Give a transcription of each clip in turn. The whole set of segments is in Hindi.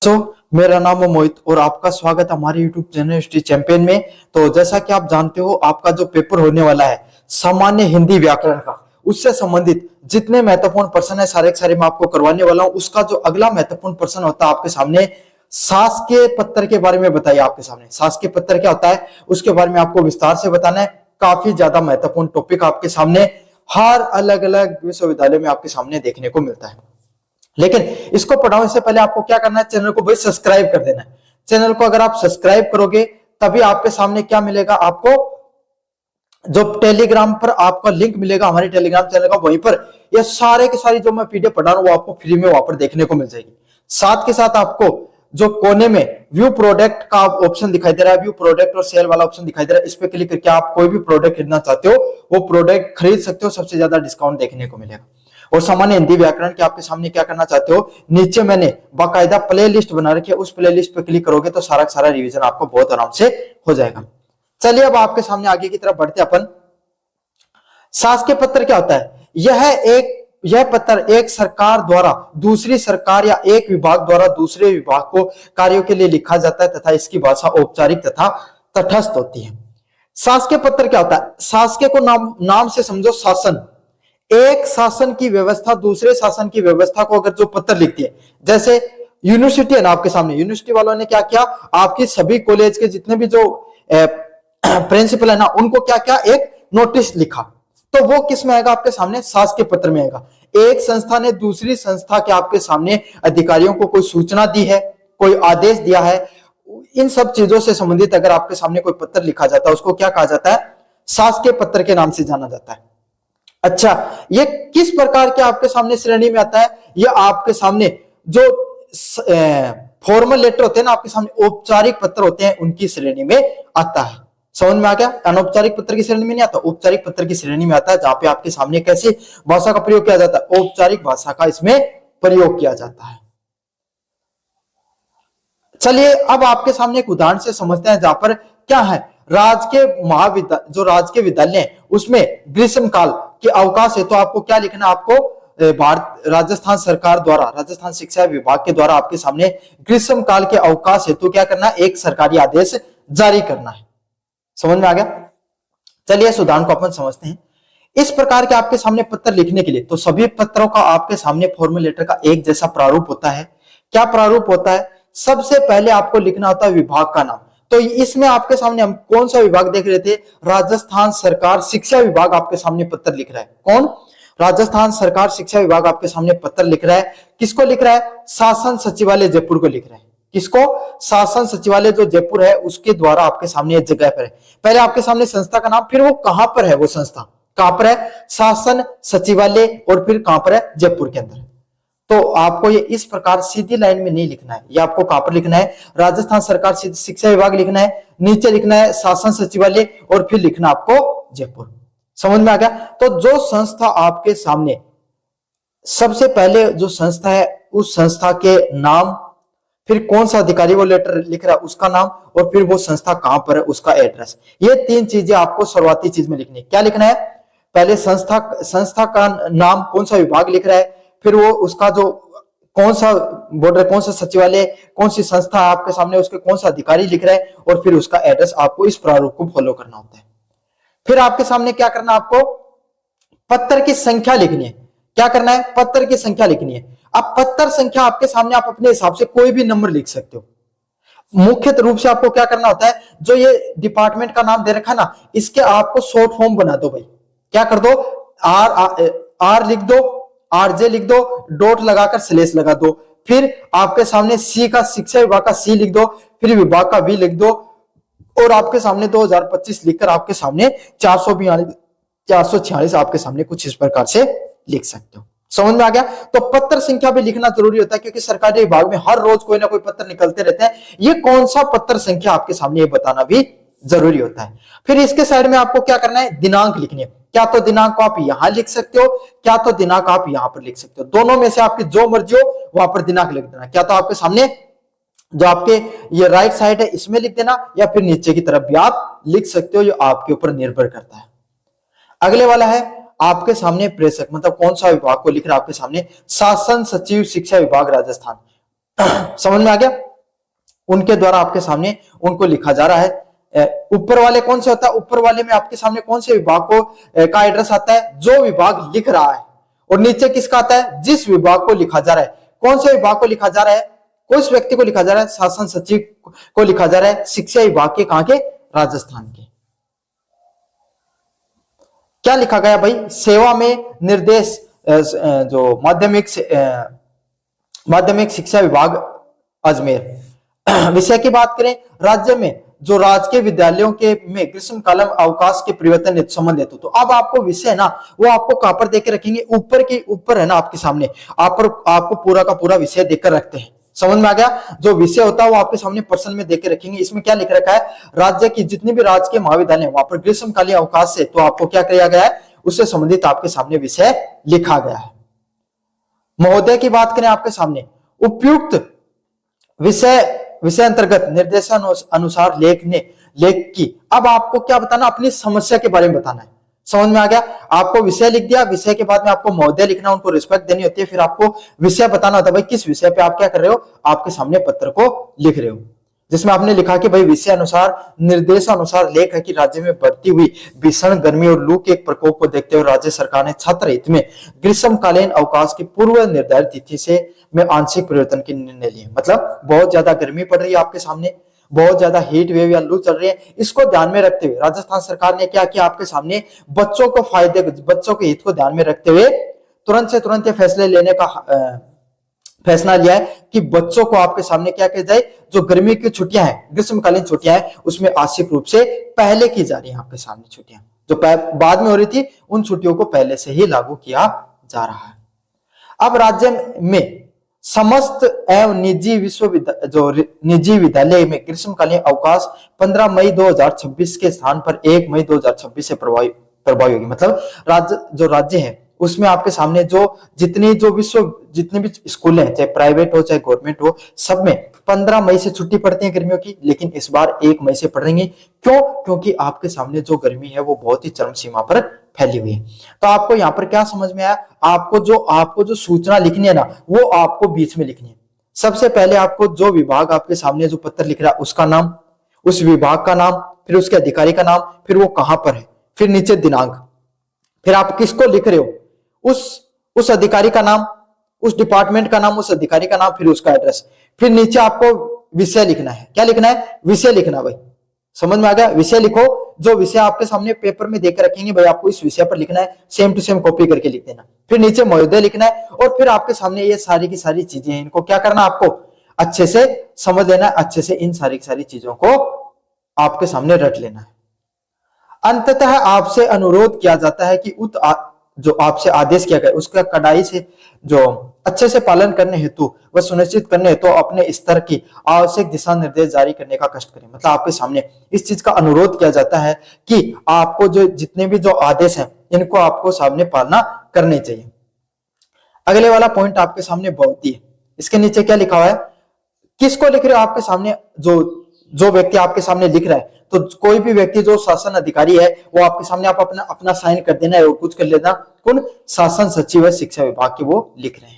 मेरा नाम है मोहित और आपका स्वागत है हमारे YouTube चैनल हिस्ट्री चैंपियन में। तो जैसा कि आप जानते हो, आपका जो पेपर होने वाला है सामान्य हिंदी व्याकरण का, उससे संबंधित जितने महत्वपूर्ण प्रश्न है सारे के सारे मैं आपको करवाने वाला हूं। उसका जो अगला महत्वपूर्ण प्रश्न होता है आपके सामने, शासकीय पत्र के बारे में बताइए। आपके सामने शासकीय पत्र क्या होता है उसके बारे में आपको विस्तार से बताना है। काफी ज्यादा महत्वपूर्ण टॉपिक आपके सामने हर अलग अलग विश्वविद्यालय में आपके सामने देखने को मिलता है। लेकिन इसको पढ़ाने से पहले आपको क्या करना है, चैनल को भाई सब्सक्राइब कर देना है। चैनल को अगर आप सब्सक्राइब करोगे तभी आपके सामने क्या मिलेगा, आपको जो टेलीग्राम पर आपका लिंक मिलेगा हमारे टेलीग्राम चैनल का, वहीं पर ये सारे के सारी जो मैं पीडीएफ पढ़ा रहा हूं वो आपको फ्री में वहां पर देखने को मिल जाएगी। साथ के साथ आपको जो कोने में व्यू प्रोडक्ट का ऑप्शन दिखाई दे रहा है, व्यू प्रोडक्ट और सेल वाला ऑप्शन दिखाई दे रहा है, इस पे क्लिक करके आप कोई भी प्रोडक्ट खरीदना चाहते हो वो प्रोडक्ट खरीद सकते हो, सबसे ज्यादा डिस्काउंट देखने को मिलेगा। और सामान्य हिंदी व्याकरण के आपके सामने क्या करना चाहते हो, नीचे मैंने बाकायदा प्ले लिस्ट बना रखी है, उस प्ले लिस्ट पे क्लिक करोगे तो सारा सारा रिवीजन आपको बहुत आराम से हो जाएगा। चलिए अब आपके सामने आगे की तरफ बढ़ते अपन। शासकीय पत्र क्या होता है, यह पत्र एक सरकार द्वारा दूसरी सरकार या एक विभाग द्वारा दूसरे विभाग को कार्यों के लिए लिखा जाता है तथा इसकी भाषा औपचारिक तथा तटस्थ होती है। शासकीय पत्र क्या होता है, शासकीय को नाम से समझो शासन। एक शासन की व्यवस्था दूसरे शासन की व्यवस्था को अगर जो पत्र लिखती है, जैसे यूनिवर्सिटी है ना आपके सामने, यूनिवर्सिटी वालों ने क्या किया, आपकी सभी कॉलेज के जितने भी जो प्रिंसिपल है ना उनको क्या क्या एक नोटिस लिखा, तो वो किस में आएगा, आपके सामने शासकीय पत्र में आएगा। एक संस्था ने दूसरी संस्था के आपके सामने अधिकारियों को कोई सूचना दी है, कोई आदेश दिया है, इन सब चीजों से संबंधित अगर आपके सामने कोई पत्र लिखा जाता है उसको क्या कहा जाता है, शासकीय पत्र के नाम से जाना जाता है। अच्छा, ये किस प्रकार के आपके सामने श्रेणी में आता है, ये आपके सामने जो फॉर्मल लेटर होते हैं ना आपके सामने, औपचारिक पत्र होते हैं उनकी श्रेणी में आता है। समझ में आ गया, अनौपचारिक पत्र की श्रेणी में नहीं आता, औपचारिक पत्र की श्रेणी में आता है, जहां पे आपके सामने कैसी भाषा का प्रयोग किया जाता है, औपचारिक भाषा का इसमें प्रयोग किया जाता है। चलिए अब आपके सामने एक उदाहरण से समझते हैं, जहां पर क्या है, जो राजकीय विद्यालय है उसमें ग्रीष्म काल के अवकाश है, तो आपको क्या लिखना है, आपको राजस्थान सरकार द्वारा, राजस्थान शिक्षा विभाग के द्वारा आपके सामने ग्रीष्म काल के अवकाश है तो क्या करना है, एक सरकारी आदेश जारी करना है। समझ में आ गया। चलिए इस उदाहरण को अपन समझते हैं। इस प्रकार के आपके सामने पत्र लिखने के लिए तो सभी पत्रों का आपके सामने फॉर्मल लेटर का एक जैसा प्रारूप होता है। क्या प्रारूप होता है, सबसे पहले आपको लिखना होता है विभाग का नाम। तो इसमें आपके सामने हम कौन सा विभाग देख रहे थे, राजस्थान सरकार शिक्षा विभाग आपके सामने पत्र लिख रहा है। कौन, राजस्थान सरकार शिक्षा विभाग आपके सामने पत्र लिख रहा है। किसको लिख रहा है, शासन सचिवालय जयपुर को लिख रहा है। किसको, शासन सचिवालय जो जयपुर है उसके द्वारा आपके सामने एक जगह पर है। पहले आपके सामने संस्था का नाम, फिर वो कहां पर है, वो संस्था कहां पर है, शासन सचिवालय, और फिर कहां पर है, जयपुर के अंदर। तो आपको ये इस प्रकार सीधी लाइन में नहीं लिखना है, ये आपको कहां पर लिखना है, राजस्थान सरकार शिक्षा विभाग लिखना है, नीचे लिखना है शासन सचिवालय, और फिर लिखना आपको जयपुर। समझ में आ गया। तो जो संस्था आपके सामने सबसे पहले जो संस्था है उस संस्था के नाम, फिर कौन सा अधिकारी वो लेटर लिख रहा है उसका नाम, और फिर वो संस्था कहां पर है उसका एड्रेस, ये तीन चीजें आपको शुरुआती चीज में लिखनी है। क्या लिखना है, पहले संस्था का नाम, कौन सा विभाग लिख रहा है, फिर वो उसका जो कौन सा बॉर्डर, कौन सा सचिवालय, कौन सी संस्था आपके सामने, उसके कौन सा अधिकारी लिख रहा है, और फिर उसका एड्रेस। आपको इस प्रारूप को फॉलो करना होता है। फिर आपके सामने क्या करना, आपको पत्र की संख्या लिखनी है। क्या करना है, पत्र की संख्या लिखनी है। अब पत्र संख्या आपके सामने आप अपने हिसाब से कोई भी नंबर लिख सकते हो। मुख्य रूप से आपको क्या करना होता है, जो ये डिपार्टमेंट का नाम दे रखा ना, इसके आपको शॉर्ट फॉर्म बना दो भाई। क्या कर दो, आर लिख दो, आरजे लिख दो, डॉट लगाकर स्लेश लगा दो, फिर आपके सामने सी का, शिक्षा विभाग का सी लिख दो, फिर विभाग का वी लिख दो, और आपके सामने 2025 लिखकर आपके सामने 446 आपके सामने कुछ इस प्रकार से लिख सकते हो। समझ में आ गया। तो पत्र संख्या भी लिखना जरूरी होता है, क्योंकि सरकारी विभाग में हर रोज कोई ना कोई पत्र निकलते रहते हैं। ये कौन सा पत्र संख्या आपके सामने ये बताना भी जरूरी होता है। फिर इसके साइड में आपको क्या करना है, दिनांक लिखनी है। क्या तो दिनांक को आप यहां लिख सकते हो, क्या तो दिनांक आप यहां पर लिख सकते हो, दोनों में से आपकी जो मर्जी हो वहां पर दिनांक लिख देना। क्या तो आपके सामने जो आपके ये राइट साइड है इसमें लिख देना, या फिर नीचे की तरफ भी आप लिख सकते हो, जो आपके ऊपर निर्भर करता है। अगले वाला है आपके सामने प्रेषक, मतलब कौन सा विभाग को लिख रहा है आपके सामने, शासन सचिव शिक्षा विभाग राजस्थान। समझ में आ गया? उनके द्वारा आपके सामने उनको लिखा जा रहा है। ऊपर वाले कौन से होता है? ऊपर वाले में आपके सामने कौन से विभाग को का एड्रेस आता है? जो विभाग लिख रहा है। और नीचे किसका आता है? जिस विभाग को लिखा जा रहा है। कौन से विभाग को लिखा जा रहा है? किस व्यक्ति को लिखा जा रहा है? शासन सचिव को लिखा जा रहा है। शिक्षा विभाग के कहां के? राजस्थान के। क्या लिखा गया भाई? सेवा में निर्देश जो माध्यमिक शिक्षा विभाग अजमेर। विषय की बात करें, राज्य में जो राजकीय विद्यालयों के में ग्रीष्मकालीन अवकाश के परिवर्तन संबंध हेतु, तो अब आपको विषय ना वो आपको कहां पर देकर रखेंगे? ऊपर के ऊपर है ना आपके सामने, आपको पूरा का पूरा विषय देकर रखते हैं। समझ में आ गया? जो विषय होता है वो आपके सामने प्रश्न में देकर रखेंगे। इसमें क्या लिख रखा है? राज्य की जितनी भी राजकीय महाविद्यालय वहां पर ग्रीष्मकालीन अवकाश से तो आपको क्या किया गया है? उससे संबंधित आपके सामने विषय लिखा गया है। महोदय की बात करें आपके सामने, उपयुक्त विषय अंतर्गत निर्देशानुसार लेख की अब आपको क्या बताना? अपनी समस्या के बारे में बताना है। समझ में आ गया? आपको विषय लिख दिया, विषय के बाद में आपको महोदय लिखना, उनको रिस्पेक्ट देनी होती है, फिर आपको विषय बताना होता है भाई किस विषय पे आप क्या कर रहे हो, आपके सामने पत्र को लिख रहे हो। जिसमें आपने लिखा कि भाई विषय अनुसार निर्देशानुसार लेख है कि राज्य में बढ़ती हुई भीषण गर्मी और लू के प्रकोप को देखते हुए राज्य सरकार ने छात्र हित में ग्रीष्मकालीन अवकाश की पूर्व निर्धारित तिथि से में आंशिक परिवर्तन के निर्णय लिए। मतलब बहुत ज्यादा गर्मी पड़ रही है आपके सामने, बहुत ज्यादा हीट वेव या लू चल रही है, इसको ध्यान में रखते हुए राजस्थान सरकार ने क्या किया? आपके सामने बच्चों के हित को ध्यान में रखते हुए तुरंत से तुरंत फैसले लेने का फैसला लिया है कि बच्चों को आपके सामने क्या किया जाए? जो गर्मी की छुट्टियां हैं, ग्रीष्मकालीन छुट्टियां हैं, उसमें आंशिक रूप से पहले की जा रही है आपके सामने छुट्टियां, जो बाद में हो रही थी उन छुट्टियों को पहले से ही लागू किया जा रहा है। अब राज्य में समस्त एवं निजी विद्यालय में ग्रीष्मकालीन अवकाश 15 मई 2026 के स्थान पर 1 मई 2026 से प्रभावी होगी। मतलब राज्य है उसमें आपके सामने जितनी भी स्कूल हैं, चाहे प्राइवेट हो चाहे गवर्नमेंट हो, सब में 15 मई से छुट्टी पड़ती है गर्मियों की, लेकिन इस बार 1 मई से पड़ेंगी। क्यों? क्योंकि आपके सामने जो गर्मी है वो बहुत ही चरम सीमा पर फैली हुई है। तो आपको यहाँ पर क्या समझ में आया? आपको जो सूचना लिखनी है ना, वो आपको बीच में लिखनी है। सबसे पहले आपको जो विभाग आपके सामने जो पत्र लिख रहा है उसका नाम, उस विभाग का नाम, फिर उसके अधिकारी का नाम, फिर वो कहां पर है, फिर नीचे दिनांक, फिर आप किसको लिख रहे हो, उस अधिकारी का नाम, उस डिपार्टमेंट का नाम, उस अधिकारी का नाम, फिर उसका एड्रेस, फिर नीचे आपको विषय लिखना है। क्या लिखना है? विषय लिखना। भाई समझ में आ गया? विषय लिखो। जो विषय आपके सामने पेपर में देकर रखेंगे भाई आपको इस विषय पर लिखना है, सेम टू सेम कॉपी करके लिख देना। फिर नीचे महोदय लिखना है और फिर आपके सामने ये सारी की सारी चीजें हैं, इनको क्या करना? आपको अच्छे से समझ लेना है, अच्छे से इन सारी की सारी चीजों को आपके सामने रट लेना है। अंततः आपसे अनुरोध किया जाता है कि जो आपसे आदेश किया गया उसका कड़ाई से जो अच्छे से पालन करने हेतु व सुनिश्चित करने हेतु अपने स्तर की आवश्यक दिशा निर्देश जारी करने का कष्ट करें। मतलब आपके सामने इस चीज का अनुरोध किया जाता है कि आपको जो जितने भी जो आदेश हैं इनको आपको सामने पालना करनी चाहिए। अगले वाला पॉइंट आपके सामने बहुती है। इसके नीचे क्या लिखा हुआ है? किसको लिख रहे हो? आपके सामने जो व्यक्ति आपके सामने लिख रहा है, तो कोई भी व्यक्ति जो शासन अधिकारी है वो आपके सामने आप अपना साइन कर देना है और कुछ कर लेना। कौन? शासन सचिव है शिक्षा विभाग की, वो लिख रहे हैं।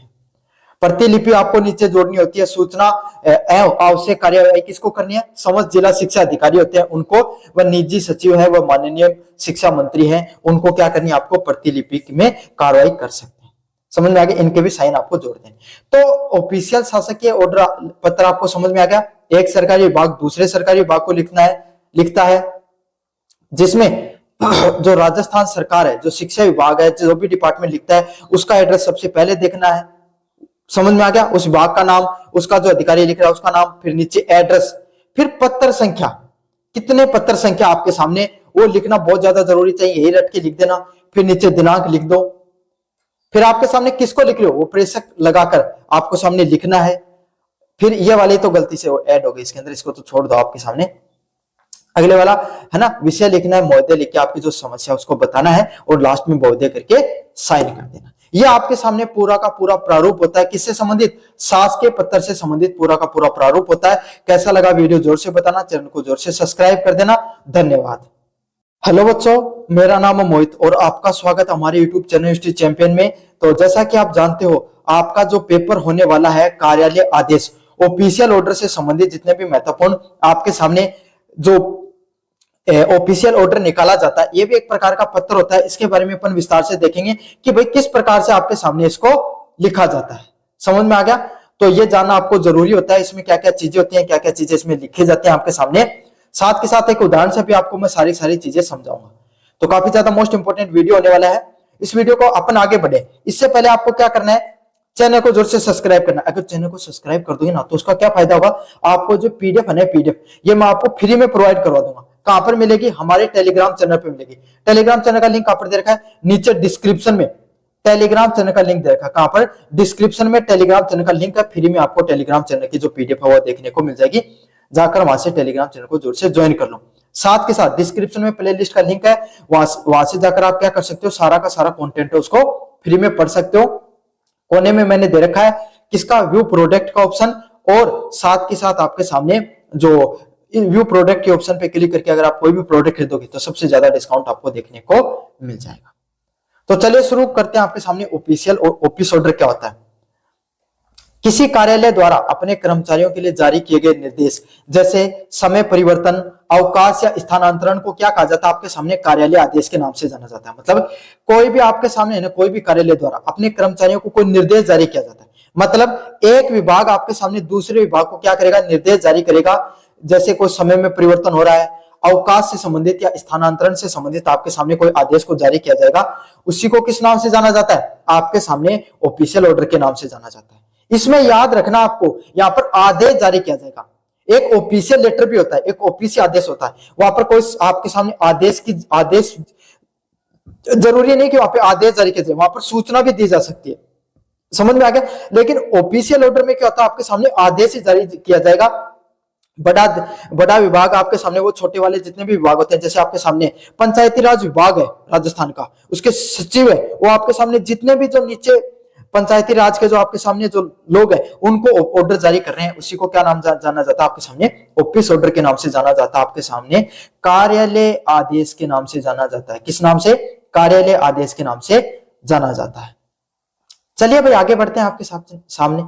प्रतिलिपि आपको नीचे जोड़नी होती है। सूचना एवं आवश्यक कार्यवाही किसको करनी है? समस्त जिला शिक्षा अधिकारी होते हैं उनको, व निजी सचिव है व माननीय शिक्षा मंत्री है, उनको क्या करनी है? आपको प्रतिलिपि में कार्रवाई कर सकते हैं। समझ में आ गया? इनके भी साइन आपको जोड़ दें। तो ऑफिशियल शासकीय ऑर्डर पत्र आपको समझ में आ गया। एक सरकारी विभाग दूसरे सरकारी विभाग को लिखता है, जिसमें जो राजस्थान सरकार है, जो शिक्षा विभाग है, जो भी डिपार्टमेंट लिखता है उसका एड्रेस सबसे पहले देखना है। समझ में आ गया? उस विभाग का नाम, उसका जो अधिकारी लिख रहा है उसका नाम, फिर नीचे एड्रेस, फिर पत्र संख्या, कितने पत्र संख्या आपके सामने वो लिखना बहुत ज्यादा जरूरी चाहिए, यही रट के लिख देना। फिर नीचे दिनांक लिख दो। फिर आपके सामने किसको लिख रहे हो वो प्रेषक लगाकर आपको सामने लिखना है। फिर ये वाली तो गलती से ऐड हो गई इसके अंदर, इसको तो छोड़ दो आपके सामने। अगले वाला है ना, विषय लिखना है, महोदय लिख के आपकी जो समस्या उसको बताना है और लास्ट में महोदय करके साइन कर देना। ये आपके सामने पूरा का पूरा प्रारूप होता है। किससे संबंधित? शासकीय पत्र से संबंधित पूरा का पूरा प्रारूप होता है। कैसा लगा वीडियो जोर से बताना, चैनल को जोर से सब्सक्राइब कर देना। धन्यवाद। हेलो बच्चों, मेरा नाम है मोहित और आपका स्वागत हमारे यूट्यूब चैनल हिस्ट्री चैंपियन में। तो जैसा कि आप जानते हो आपका जो पेपर होने वाला है कार्यालय आदेश, ऑफिशियल ऑर्डर से संबंधित जितने भी महत्वपूर्ण आपके सामने जो ऑफिशियल ऑर्डर निकाला जाता है, ये भी एक प्रकार का पत्र होता है। इसके बारे में अपन विस्तार से देखेंगे कि भाई किस प्रकार से आपके सामने इसको लिखा जाता है। समझ में आ गया? तो ये जानना आपको जरूरी होता है, इसमें क्या क्या चीजें होती हैं, क्या क्या चीजें इसमें लिखी जाती हैं आपके सामने। साथ के साथ एक उदाहरण से भी आपको मैं सारी चीजें समझाऊंगा। तो काफी ज्यादा मोस्ट इंपोर्टेंट वीडियो होने वाला है। इस वीडियो को अपन आगे बढ़े इससे पहले आपको क्या करना है, चैनल को जोर से सब्सक्राइब करना। अगर चैनल को सब्सक्राइब कर दोगे ना तो उसका क्या फायदा होगा, आपको जो पीडीएफ है ना, पीडीएफ ये मैं आपको फ्री में प्रोवाइड करवा दूंगा। कहां पर मिलेगी? हमारे टेलीग्राम चैनल पे मिलेगी। टेलीग्राम चैनल का लिंक कहां पर दे रखा है? नीचे डिस्क्रिप्शन में टेलीग्राम चैनल का लिंक दे रखा है। कहां पर? डिस्क्रिप्शन में टेलीग्राम चैनल का लिंक है। फ्री में आपको टेलीग्राम चैनल की जो पीडीएफ है वो देखने को मिल जाएगी। जाकर वहां से टेलीग्राम चैनल को जोर से ज्वाइन कर लो। साथ के साथ डिस्क्रिप्शन में प्ले लिस्ट का लिंक है, वहां से जाकर आप क्या कर सकते हो, सारा का सारा कंटेंट है उसको फ्री में पढ़ सकते हो। कोने में मैंने दे रखा है किसका? व्यू प्रोडक्ट का ऑप्शन। और साथ के साथ आपके सामने जो व्यू प्रोडक्ट के ऑप्शन पे क्लिक करके अगर आप कोई भी प्रोडक्ट खरीदोगे तो सबसे ज्यादा डिस्काउंट आपको देखने को मिल जाएगा। तो चलिए शुरू करते हैं। आपके सामने ऑफिशियल ऑफिस ऑर्डर क्या होता है? किसी कार्यालय द्वारा अपने कर्मचारियों के लिए जारी किए गए निर्देश, जैसे समय परिवर्तन, अवकाश या स्थानांतरण को क्या कहा जाता है? आपके सामने कार्यालय आदेश के नाम से जाना जाता है। मतलब कोई भी आपके सामने है ना, कोई भी कार्यालय द्वारा अपने कर्मचारियों को कोई निर्देश जारी किया जाता है। मतलब एक विभाग आपके सामने दूसरे विभाग को क्या करेगा? निर्देश जारी करेगा। जैसे कोई समय में परिवर्तन हो रहा है, अवकाश से संबंधित या स्थानांतरण से संबंधित आपके सामने कोई आदेश को जारी किया जाएगा, उसी को किस नाम से जाना जाता है? आपके सामने ऑफिशियल ऑर्डर के नाम से जाना जाता है। इसमें याद रखना आपको, यहां पर आदेश जारी किया जाएगा। एक ऑफिशियल लेटर भी होता है, एक ऑफिशियल आदेश होता है। वहां पर कोई आपके सामने आदेश जरूरी नहीं कि वहां पे आदेश जारी किया जाए, वहां पर सूचना भी दी जा सकती है। समझ में आ गया? लेकिन ऑफिशियल ऑर्डर में क्या होता है? आपके सामने आदेश जारी किया जाएगा। बड़ा विभाग आपके सामने, वो छोटे वाले जितने भी विभाग होते हैं, जैसे आपके सामने पंचायती राज विभाग है राजस्थान का, उसके सचिव है, वो आपके सामने जितने भी जो नीचे पंचायती राज के जो आपके सामने जो लोग हैं उनको ऑर्डर जारी कर रहे हैं, उसी को क्या नाम जाना जाता है? आपके सामने ऑफिस ऑर्डर के नाम से जाना जाता है। आपके सामने कार्यालय आदेश के नाम से जाना जाता है। किस नाम से? कार्यालय आदेश के नाम से जाना जाता है। चलिए भाई आगे बढ़ते हैं आपके सामने।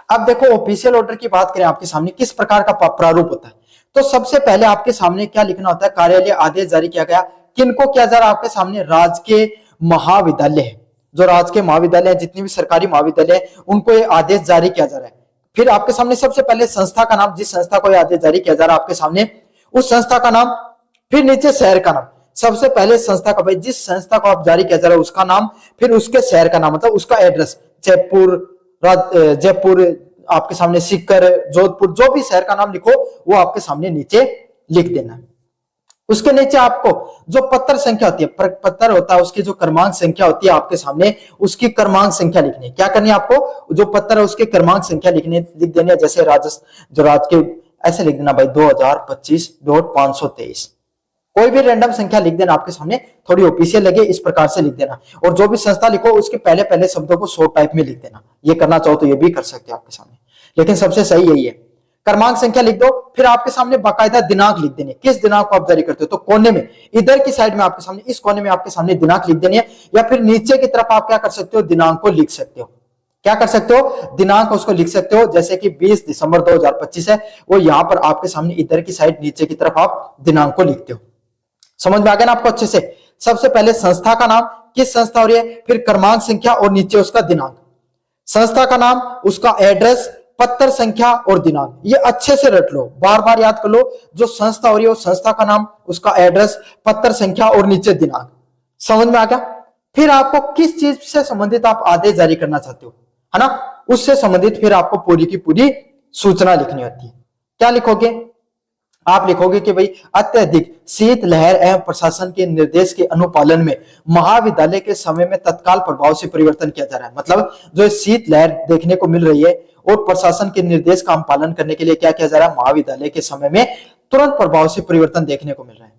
अब देखो ऑफिशियल ऑर्डर की बात करें, आपके सामने किस प्रकार का प्रारूप होता है। तो सबसे पहले आपके सामने क्या लिखना होता है? कार्यालय आदेश जारी किया गया। किनको किया जा रहा है? आपके सामने राजकीय महाविद्यालय है, जो राजकीय महाविद्यालय है, जितनी भी सरकारी महाविद्यालय है, उनको ये आदेश जारी किया जा रहा है। फिर आपके सामने सबसे पहले संस्था का नाम, जिस संस्था को आदेश जारी किया जा रहा है आपके सामने, उस संस्था का नाम। फिर नीचे शहर का नाम। सबसे पहले संस्था का, भाई जिस संस्था को आप जारी किया जा रहा है उसका नाम, फिर उसके शहर का नाम, मतलब उसका एड्रेस, जयपुर आपके सामने, सीकर, जोधपुर, जो भी शहर का नाम लिखो वो आपके सामने नीचे लिख देना। उसके नीचे आपको जो पत्र संख्या होती है, पत्र होता है, उसकी जो क्रमांक संख्या होती है आपके सामने, उसकी क्रमांक संख्या लिखनी है। क्या करनी है आपको? जो पत्र है उसकी क्रमांक संख्या लिख देनी है। जैसे ऐसे लिख देना भाई 2025.523, कोई भी रैंडम संख्या लिख देना आपके सामने, थोड़ी ऑफिशियल लगे इस प्रकार से लिख देना। और जो भी संस्था लिखो उसके पहले शब्दों को शॉर्ट टाइप में लिख देना। ये करना चाहो तो ये भी कर सकते हो आपके सामने, लेकिन सबसे सही यही है। क्रमांक संख्या लिख दो। फिर आपके सामने बाकायदा दिनांक लिख देनी है, किस दिनांक को आप जारी करते हो। तो कोने में, इधर की साइड में आपके सामने, इस कोने में आपके सामने दिनांक लिख देनी है, या फिर नीचे की तरफ आप क्या कर सकते हो? दिनांक को लिख सकते हो। क्या कर सकते हो? दिनांक उसको लिख सकते हो। जैसे कि 20 दिसंबर 2025 है, वो यहां पर आपके सामने इधर की साइड नीचे की तरफ आप दिनांक को लिखते हो। समझ में आ गया ना आपको अच्छे से? सबसे पहले संस्था का नाम, किस संस्था हो रही है, फिर क्रमांक संख्या और नीचे उसका दिनांक। संस्था का नाम, उसका एड्रेस, पत्र संख्या और दिनांक। ये अच्छे से रट लो, बार बार याद कर लो। जो संस्था हो रही है वो संस्था का नाम, उसका एड्रेस, पत्र संख्या और नीचे दिनांक। समझ में आ गया? फिर आपको किस चीज से संबंधित आप आदेश जारी करना चाहते हो, है ना, उससे संबंधित फिर आपको पूरी की पूरी सूचना लिखनी होती है। क्या लिखोगे? आप लिखोगे कि भाई अत्यधिक शीतलहर एवं प्रशासन के निर्देश के अनुपालन में महाविद्यालय के समय में तत्काल प्रभाव से परिवर्तन किया जा रहा है। मतलब जो शीतलहर देखने को मिल रही है और प्रशासन के निर्देश का पालन करने के लिए क्या किया जा रहा है? महाविद्यालय के समय में तुरंत प्रभाव से परिवर्तन देखने को मिल रहा है।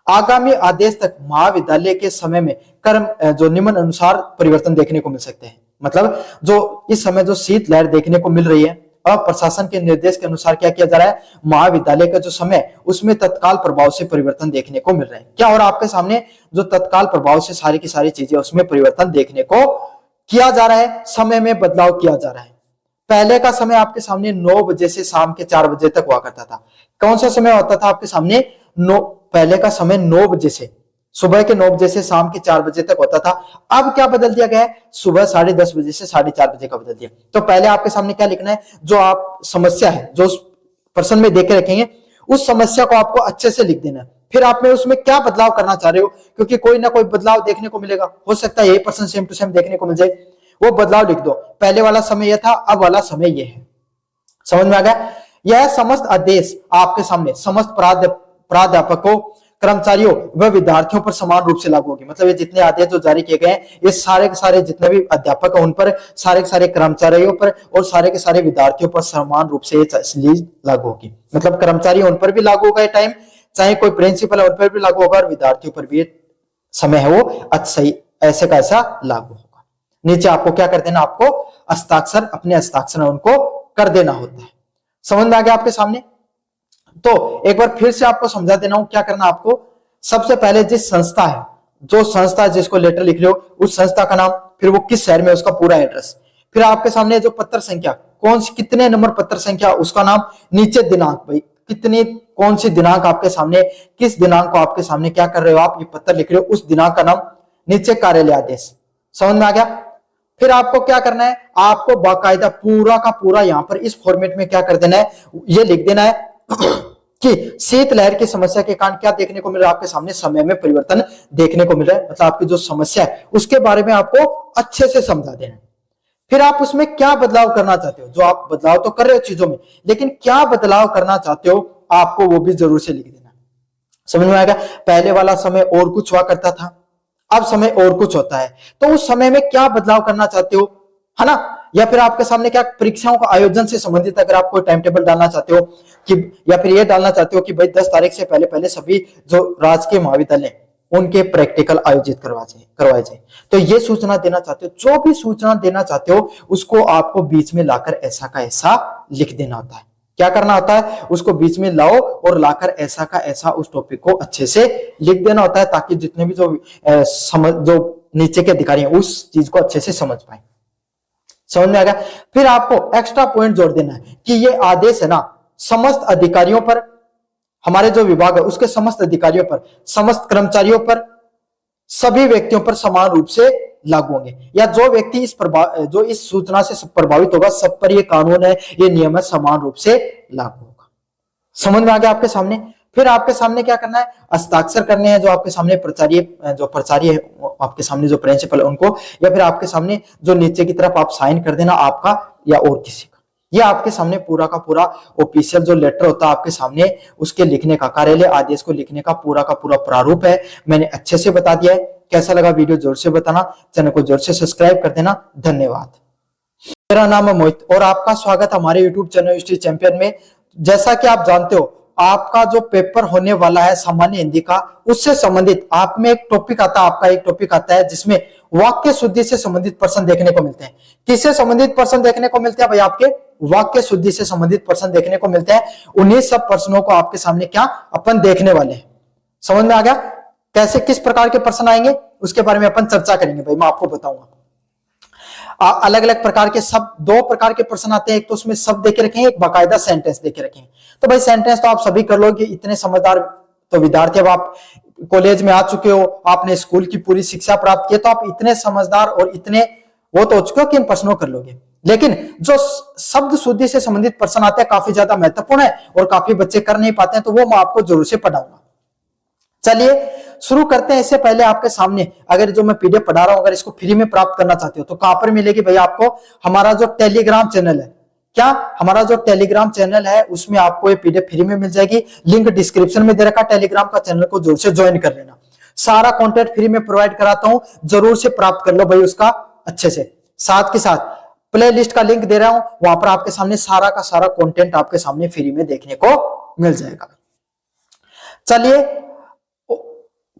आगामी आदेश तक महाविद्यालय के समय में कर्म जो निम्न अनुसार परिवर्तन देखने को मिल सकते हैं। मतलब जो इस समय जो शीतलहर देखने को मिल रही है, अब प्रशासन के निर्देश के अनुसार क्या किया जा रहा है? महाविद्यालय का जो समय, उसमें तत्काल प्रभाव से परिवर्तन देखने को मिल रहे हैं। क्या हो रहा है आपके सामने? जो तत्काल प्रभाव से सारी की सारी चीजें उसमें परिवर्तन देखने को किया जा रहा है, समय में बदलाव किया जा रहा है। पहले का समय आपके सामने 9 बजे से शाम के 4 बजे तक हुआ करता था। कौन सा समय होता था आपके सामने? पहले का समय 9 बजे से, सुबह के 9 बजे से शाम के 4 बजे तक होता था। अब क्या बदल दिया गया है? सुबह 10:30 बजे से 4:30 बजे का बदल दिया। तो पहले आपके सामने क्या लिखना है? जो आप समस्या है, जो प्रश्न में देख के रखेंगे, उस समस्या को आपको अच्छे से लिख देना है। फिर आप में उसमें क्या बदलाव करना चाह रहे हो, क्योंकि कोई ना कोई बदलाव देखने को मिलेगा। हो सकता है यही प्रश्न सेम टू सेम देखने को मिल जाए, वो बदलाव लिख दो। पहले वाला समय यह था, अब वाला समय यह है। समझ में आ गया? यह समस्त आदेश आपके सामने समस्त प्राध्यापकों, कर्मचारियों व विद्यार्थियों पर समान रूप से लागू होगी। मतलब ये जितने आदेश जो जारी किए गए हैं, ये सारे के सारे जितने भी अध्यापक हैं उन पर, सारे के सारे कर्मचारियों पर और सारे के सारे विद्यार्थियों पर समान रूप से ये लागू होगी। मतलब कर्मचारी उन पर भी लागू होगा टाइम, चाहे कोई प्रिंसिपल है उन पर भी लागू होगा, और विद्यार्थियों पर भी समय है वो अच्छा ही ऐसे का ऐसा लागू होगा। नीचे आपको क्या कर देना? आपको हस्ताक्षर, अपने हस्ताक्षर उनको कर देना होता है। समझ में आ गया आपके सामने? तो एक बार फिर से आपको समझा देना हूं क्या करना आपको। सबसे पहले जिस संस्था है, जो संस्था जिसको लेटर लिख रहे हो, उस संस्था का नाम, फिर वो किस शहर में, उसका पूरा एड्रेस, फिर आपके सामने जो पत्र संख्या, कौन सी कितने नंबर पत्र संख्या, उसका नाम, नीचे दिनांक, भाई कितनी कौन सी दिनांक आपके सामने, किस दिनांक को आपके सामने क्या कर रहे हो आप, ये पत्र लिख रहे हो, उस दिनांक का नाम, नीचे कार्यालय आदेश। समझ में आ गया? फिर आपको क्या करना है? आपको बाकायदा पूरा का पूरा यहां पर इस फॉर्मेट में क्या कर देना है? ये लिख देना है कि शीतलहर की समस्या के कारण क्या देखने को मिल रहा है आपके सामने? समय में परिवर्तन देखने को मिल रहा है। मतलब आपकी जो समस्या है उसके बारे में आपको अच्छे से समझा देना है। फिर आप उसमें क्या बदलाव करना चाहते हो, जो आप बदलाव तो कर रहे हो चीजों में, लेकिन क्या बदलाव करना चाहते हो आपको वो भी जरूर से लिख देना। समझ में आएगा? पहले वाला समय और कुछ हुआ करता था, अब समय और कुछ होता है, तो उस समय में क्या बदलाव करना चाहते हो, है ना? या फिर आपके सामने क्या परीक्षाओं का आयोजन से संबंधित अगर आप कोई टाइम टेबल डालना चाहते हो कि, या फिर ये डालना चाहते हो कि भाई 10 तारीख से पहले पहले सभी जो राजकीय महाविद्यालय उनके प्रैक्टिकल आयोजित करवाए जाए, तो ये सूचना देना चाहते हो, जो भी सूचना देना चाहते हो उसको आपको बीच में लाकर ऐसा का ऐसा लिख देना होता है। क्या करना होता है? उसको बीच में लाओ और लाकर ऐसा का ऐसा उस टॉपिक को अच्छे से लिख देना होता है, ताकि जितने भी जो नीचे के अधिकारी हैं उस चीज को अच्छे से समझ पाए। समझ में आ गया? फिर आपको एक्स्ट्रा पॉइंट जोड़ देना है कि ये आदेश है ना समस्त अधिकारियों पर, हमारे जो विभाग है उसके समस्त अधिकारियों पर, समस्त कर्मचारियों पर, सभी व्यक्तियों पर समान रूप से लागू होंगे, या जो व्यक्ति जो इस सूचना से प्रभावित होगा सब पर ये कानून है, ये नियम है, समान रूप से लागू होगा। समझ में आ गया आपके सामने? फिर आपके सामने क्या करना है? हस्ताक्षर करने हैं जो आपके सामने प्राचार्य है आपके सामने जो प्रिंसिपल है उनको, या फिर आपके सामने जो नीचे की तरफ आप साइन कर देना आपका या और किसी का। ये आपके सामने पूरा का पूरा ऑफिशियल जो लेटर होता है आपके सामने, उसके लिखने का, कार्यालय आदेश को लिखने का पूरा प्रारूप है। मैंने अच्छे से बता दिया है। कैसा लगा वीडियो जोर से बताना, चैनल को जोर से सब्सक्राइब कर देना। धन्यवाद। मेरा नाम है मोहित और आपका स्वागत है हमारे यूट्यूब चैनल हिस्ट्री चैंपियन में। जैसा कि आप जानते हो आपका जो पेपर होने वाला है सामान्य हिंदी का, उससे संबंधित आप में एक टॉपिक आता है, आपका एक टॉपिक आता है जिसमें वाक्य शुद्धि से संबंधित प्रश्न देखने को मिलते हैं। किससे संबंधित प्रश्न देखने को मिलते हैं भाई? आपके वाक्य शुद्धि से संबंधित प्रश्न देखने को मिलते हैं। उन्हीं सब प्रश्नों को आपके सामने क्या अपन देखने वाले हैं। समझ में आ गया? कैसे किस प्रकार के प्रश्न आएंगे उसके बारे में अपन चर्चा करेंगे भाई, मैं आपको बताऊंगा। अलग अलग प्रकार के दो प्रकार के प्रश्न आते हैं, एक तो उसमें शब्द देके रखेंगे, एक बाकायदा सेंटेंस देके रखेंगे। तो भाई सेंटेंस तो आप सभी कर लोगे, इतने समझदार तो विद्यार्थी, अब आप कॉलेज में आ चुके हो, आपने स्कूल की पूरी शिक्षा प्राप्त की, तो आप इतने समझदार और इतने वो तो हो चुके हो कि इन प्रश्नों कर लोगे। लेकिन जो शब्द शुद्धि से संबंधित प्रश्न आते हैं काफी ज्यादा महत्वपूर्ण है और काफी बच्चे कर नहीं पाते हैं, तो वो मैं आपको जरूर से पढ़ाऊंगा। चलिए शुरू करते हैं। इससे पहले आपके सामने अगर जो मैं पीडीएफ पढ़ा रहा हूं अगर इसको फ्री में प्राप्त करना चाहते हो तो कहां पर मिलेगी भाई? आपको हमारा जो टेलीग्राम चैनल है, क्या हमारा जो टेलीग्राम चैनल है उसमें आपको ये पीडीएफ फ्री में मिल जाएगी। लिंक डिस्क्रिप्शन में दे रखा, टेलीग्राम का चैनल को जरूर से ज्वाइन कर लेना। सारा कंटेंट फ्री में प्रोवाइड कराता हूं, जरूर से प्राप्त कर लो भाई उसका अच्छे से। साथ के साथ प्ले लिस्ट का लिंक दे रहा हूं, वहां पर आपके सामने सारा का सारा कंटेंट आपके सामने फ्री में देखने को मिल जाएगा। चलिए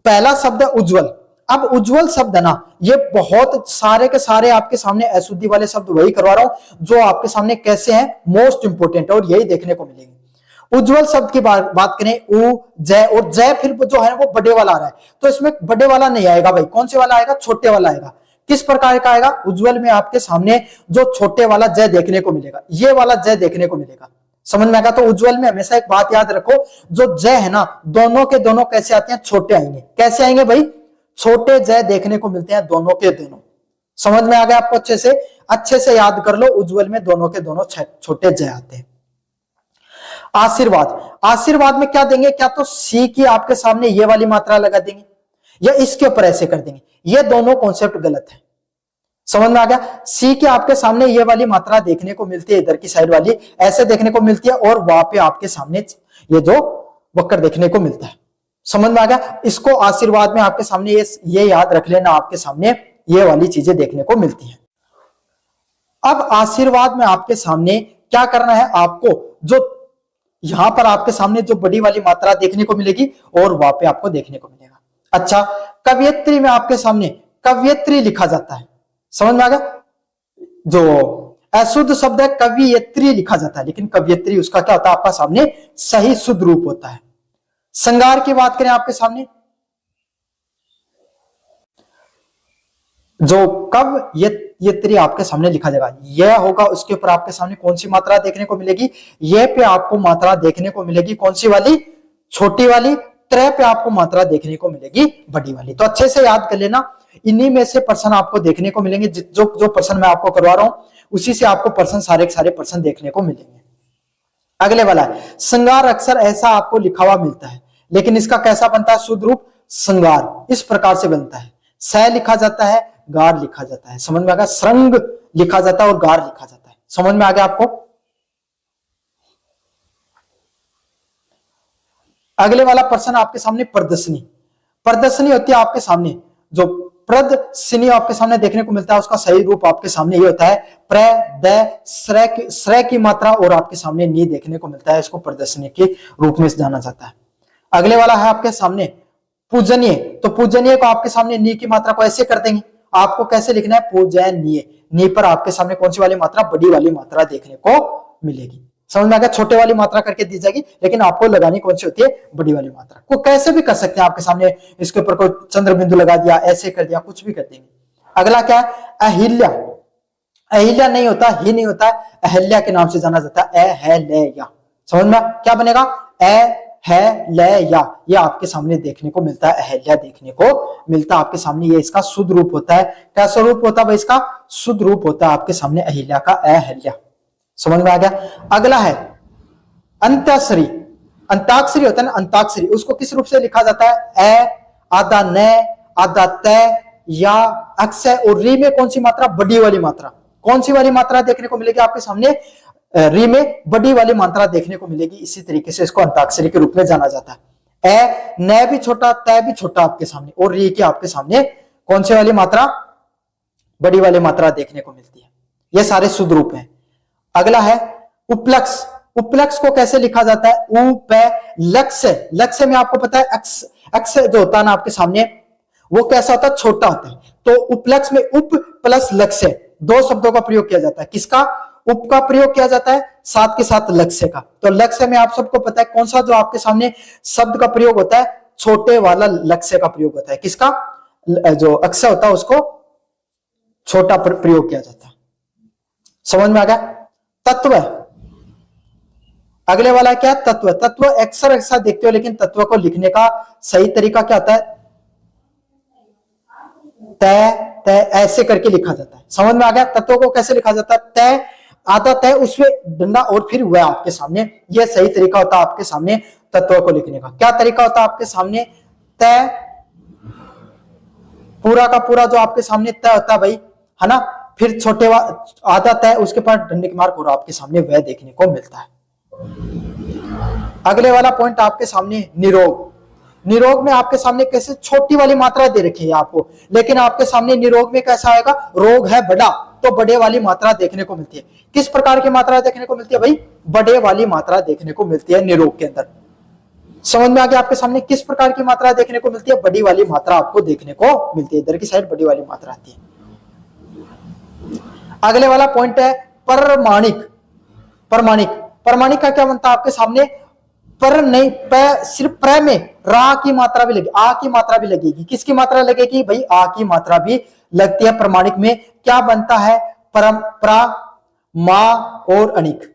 पहला शब्द है उज्जवल। अब उज्जवल शब्द है ना, ये बहुत सारे के सारे आपके सामने अशुद्धि वाले शब्द वही करवा रहा हूं जो आपके सामने कैसे हैं, मोस्ट इंपोर्टेंट है और यही देखने को मिलेंगे। उज्जवल शब्द की बात करें, उ जय, और जय फिर जो है वो बड़े वाला आ रहा है, तो इसमें बड़े वाला नहीं आएगा भाई। कौन से वाला आएगा? छोटे वाला आएगा। किस प्रकार का आएगा? उज्ज्वल में आपके सामने जो छोटे वाला जय देखने को मिलेगा, ये वाला जय देखने को मिलेगा। समझ में आएगा? तो उज्ज्वल में हमेशा एक बात याद रखो, जो जय है ना, दोनों के दोनों कैसे आते हैं? छोटे आएंगे। कैसे आएंगे भाई? छोटे जय देखने को मिलते हैं दोनों के दोनों। समझ में आ गया आपको? अच्छे से याद कर लो, उज्ज्वल में दोनों के दोनों छोटे जय आते हैं। आशीर्वाद, आशीर्वाद में क्या देंगे? क्या तो सी की आपके सामने ये वाली मात्रा लगा देंगे या इसके ऊपर ऐसे कर देंगे। ये दोनों कॉन्सेप्ट गलत है। समझ में आ गया? सी के आपके सामने ये वाली मात्रा देखने को मिलती है, इधर की साइड वाली ऐसे देखने को मिलती है, और वहां पे आपके सामने ये जो वक्र देखने को मिलता है। समझ में आ गया? इसको आशीर्वाद में आपके सामने ये याद रख लेना, आपके सामने ये वाली चीजें देखने को मिलती हैं। अब आशीर्वाद में आपके सामने क्या करना है आपको? जो यहां पर आपके सामने जो बड़ी वाली मात्रा देखने को मिलेगी और वहां पे आपको देखने को मिलेगा। अच्छा, कवयित्री में आपके सामने कवयित्री लिखा जाता है। समझ में आ गया? जो अशुद्ध शब्द है कवियत्री लिखा जाता है, लेकिन कवयित्री उसका क्या होता है? आपका सामने सही शुद्ध रूप होता है। श्रृंगार की बात करें आपके सामने, जो कवयित्री आपके सामने लिखा जाएगा, यह होगा, उसके ऊपर आपके सामने कौन सी मात्रा देखने को मिलेगी? ये पे आपको मात्रा देखने को मिलेगी कौन सी वाली? छोटी वाली। त्रय पे आपको मात्रा देखने को मिलेगी बड़ी वाली। तो अच्छे से याद कर लेना, इन्हीं में से प्रश्न आपको देखने को मिलेंगे। जो प्रश्न मैं आपको करवा रहा हूं उसी से आपको प्रश्न सारे प्रश्न देखने को मिलेंगे। अगले वाला है श्रृंगार, अक्सर ऐसा आपको लिखा हुआ मिलता है, लेकिन इसका कैसा बनता है शुद्ध रूप? श्रृंगार इस प्रकार से बनता है, स लिखा जाता है, गार लिखा जाता है। समझ में आ गया? श्रृंग लिखा जाता है और गार लिखा जाता है। समझ में आ गया आपको? अगले वाला प्रश्न आपके सामने प्रदर्शनी। प्रदर्शनी होती है आपके सामने, जो प्रदर्शनी आपके सामने देखने को मिलता है उसका सही रूप आपके सामने ये होता है प्र द श्रय की मात्रा, और आपके सामने नी देखने को मिलता है, इसको प्रदर्शनी के रूप में जाना जाता है। अगले वाला है आपके सामने पूजनीय। तो पूजनीय को आपके सामने नी की मात्रा को ऐसे कर देंगे। आपको कैसे लिखना है? पूजनीय। नी पर आपके सामने कौन सी वाली मात्रा? बड़ी वाली मात्रा देखने को मिलेगी। समझ में आ गया? छोटे वाली मात्रा करके दी जाएगी, लेकिन आपको लगानी कौन सी होती है? बड़ी वाली मात्रा को। कैसे भी कर सकते हैं आपके सामने, इसके ऊपर कोई चंद्र बिंदु लगा दिया, ऐसे कर दिया, कुछ भी कर देंगे। अगला क्या है? अहिल्या। अहिल्या नहीं होता, ही नहीं होता, अहिल्या के नाम से जाना जाता है, अहल्या। समझ में क्या बनेगा? अहल्या। ये आपके सामने देखने को मिलता है, अहल्या देखने को मिलता है आपके सामने। ये इसका शुद्ध रूप होता है। कैसा रूप होता है भाई? इसका शुद्ध रूप होता है आपके सामने अहिल्या का, अहल्या। समझ में आ गया? अगला है अंताक्षरी। अंताक्षरी होता है ना, अंताक्षरी, उसको किस रूप से लिखा जाता है? ए आधा न आधा तय या अक्षय, और री में कौन सी मात्रा? बड़ी वाली मात्रा। कौन सी वाली मात्रा देखने को मिलेगी आपके सामने? री में बड़ी वाली मात्रा देखने को मिलेगी। इसी तरीके से इसको अंताक्षरी के रूप में जाना जाता है। ए न भी छोटा, तय भी छोटा आपके सामने, और री की आपके सामने कौन सी वाली मात्रा? बड़ी वाली मात्रा देखने को मिलती है। ये सारे शुद्ध रूप हैं। अगला है उपलक्ष। उपलक्ष को कैसे लिखा जाता है? लक्ष्य। लक्ष्य में आपको पता है अक्ष जो होता है ना आपके सामने, वो कैसा होता है? छोटा होता है। तो उपलक्ष में उप प्लस लक्ष्य, दो शब्दों का प्रयोग किया जाता है। किसका? उप का प्रयोग किया जाता है, साथ के साथ लक्ष्य का। तो लक्ष्य में आप सबको पता है कौन सा जो आपके सामने शब्द का प्रयोग होता है? छोटे वाला लक्ष्य का प्रयोग होता है। किसका? जो अक्षय होता है उसको छोटा प्रयोग किया जाता है। समझ में आ गया? तत्व। अगले वाला क्या? तत्व। तत्व अक्सर ऐसा देखते हो, लेकिन तत्व को लिखने का सही तरीका क्या होता है? तय तय ऐसे करके लिखा जाता है। समझ में आ गया? तत्व को कैसे लिखा जाता है? तय आधा तय, उसमें डंडा और फिर वह आपके सामने। यह सही तरीका होता है आपके सामने तत्व को लिखने का। क्या तरीका होता है आपके सामने? तय पूरा का पूरा जो आपके सामने तय होता है भाई, है ना, फिर छोटे आधा तय, उसके पास डंडे की मार्क और आपके सामने वह देखने को मिलता है। अगले वाला पॉइंट आपके सामने निरोग। निरोग में आपके सामने कैसे छोटी वाली मात्रा दे रखी है आपको, लेकिन आपके सामने निरोग में कैसा आएगा? रोग है बड़ा, तो बड़े वाली मात्रा देखने को मिलती है। किस प्रकार की मात्रा देखने को मिलती है भाई? बड़े वाली मात्रा देखने को मिलती है निरोग के अंदर। समझ में आ गया आपके सामने किस प्रकार की मात्रा देखने को मिलती है? बड़ी वाली मात्रा आपको देखने को मिलती है, इधर की साइड बड़ी वाली मात्रा आती है। अगले वाला पॉइंट है परमाणिक। परमाणिक, परमाणिक का क्या बनता है आपके सामने? पर नहीं, सिर्फ प्र में रा की मात्रा भी लगेगी, आ की मात्रा भी लगेगी। किसकी मात्रा लगेगी भाई? आ की मात्रा भी लगती है प्रमाणिक में। क्या बनता है? परम, प्रा, मा और अनिक।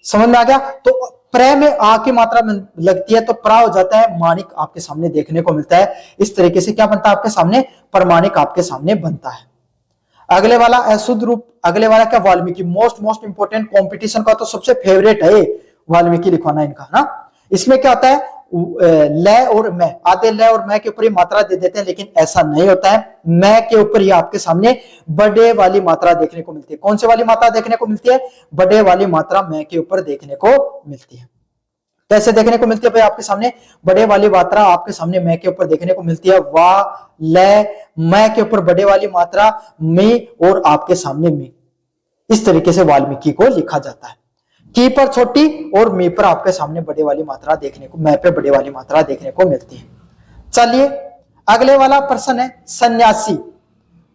समझ में आ गया? तो प्र में आ की मात्रा लगती है तो प्रा हो जाता है मानिक, आपके सामने देखने को मिलता है। इस तरीके से क्या बनता है आपके सामने? प्रमाणिक आपके सामने बनता है। अगले वाला अशुद्ध रूप, अगले वाला क्या? वाल्मीकि। मोस्ट इंपोर्टेंट, कंपटीशन का तो सबसे फेवरेट है वाल्मीकि लिखवाना इनका ना। इसमें क्या होता है? लय और मैं, आधे लय और मैं के ऊपर ही मात्रा दे देते हैं, लेकिन ऐसा नहीं होता है। मैं के ऊपर ही आपके सामने बड़े वाली मात्रा देखने को मिलती है। कौन सी वाली मात्रा देखने को मिलती है? बड़े वाली मात्रा मैं के ऊपर देखने को मिलती है। कैसे देखने को मिलती है भाई? आपके सामने बड़े वाली मात्रा आपके सामने मैं के ऊपर देखने को मिलती है। वा, लय, मैं के ऊपर बड़े वाली मात्रा मी और आपके सामने मी। इस तरीके से वाल्मीकि को लिखा जाता है। की पर छोटी और मी पर आपके सामने बड़े वाली मात्रा देखने को, मैं पे बड़े वाली मात्रा देखने को मिलती है। चलिए अगले वाला प्रश्न है सन्यासी।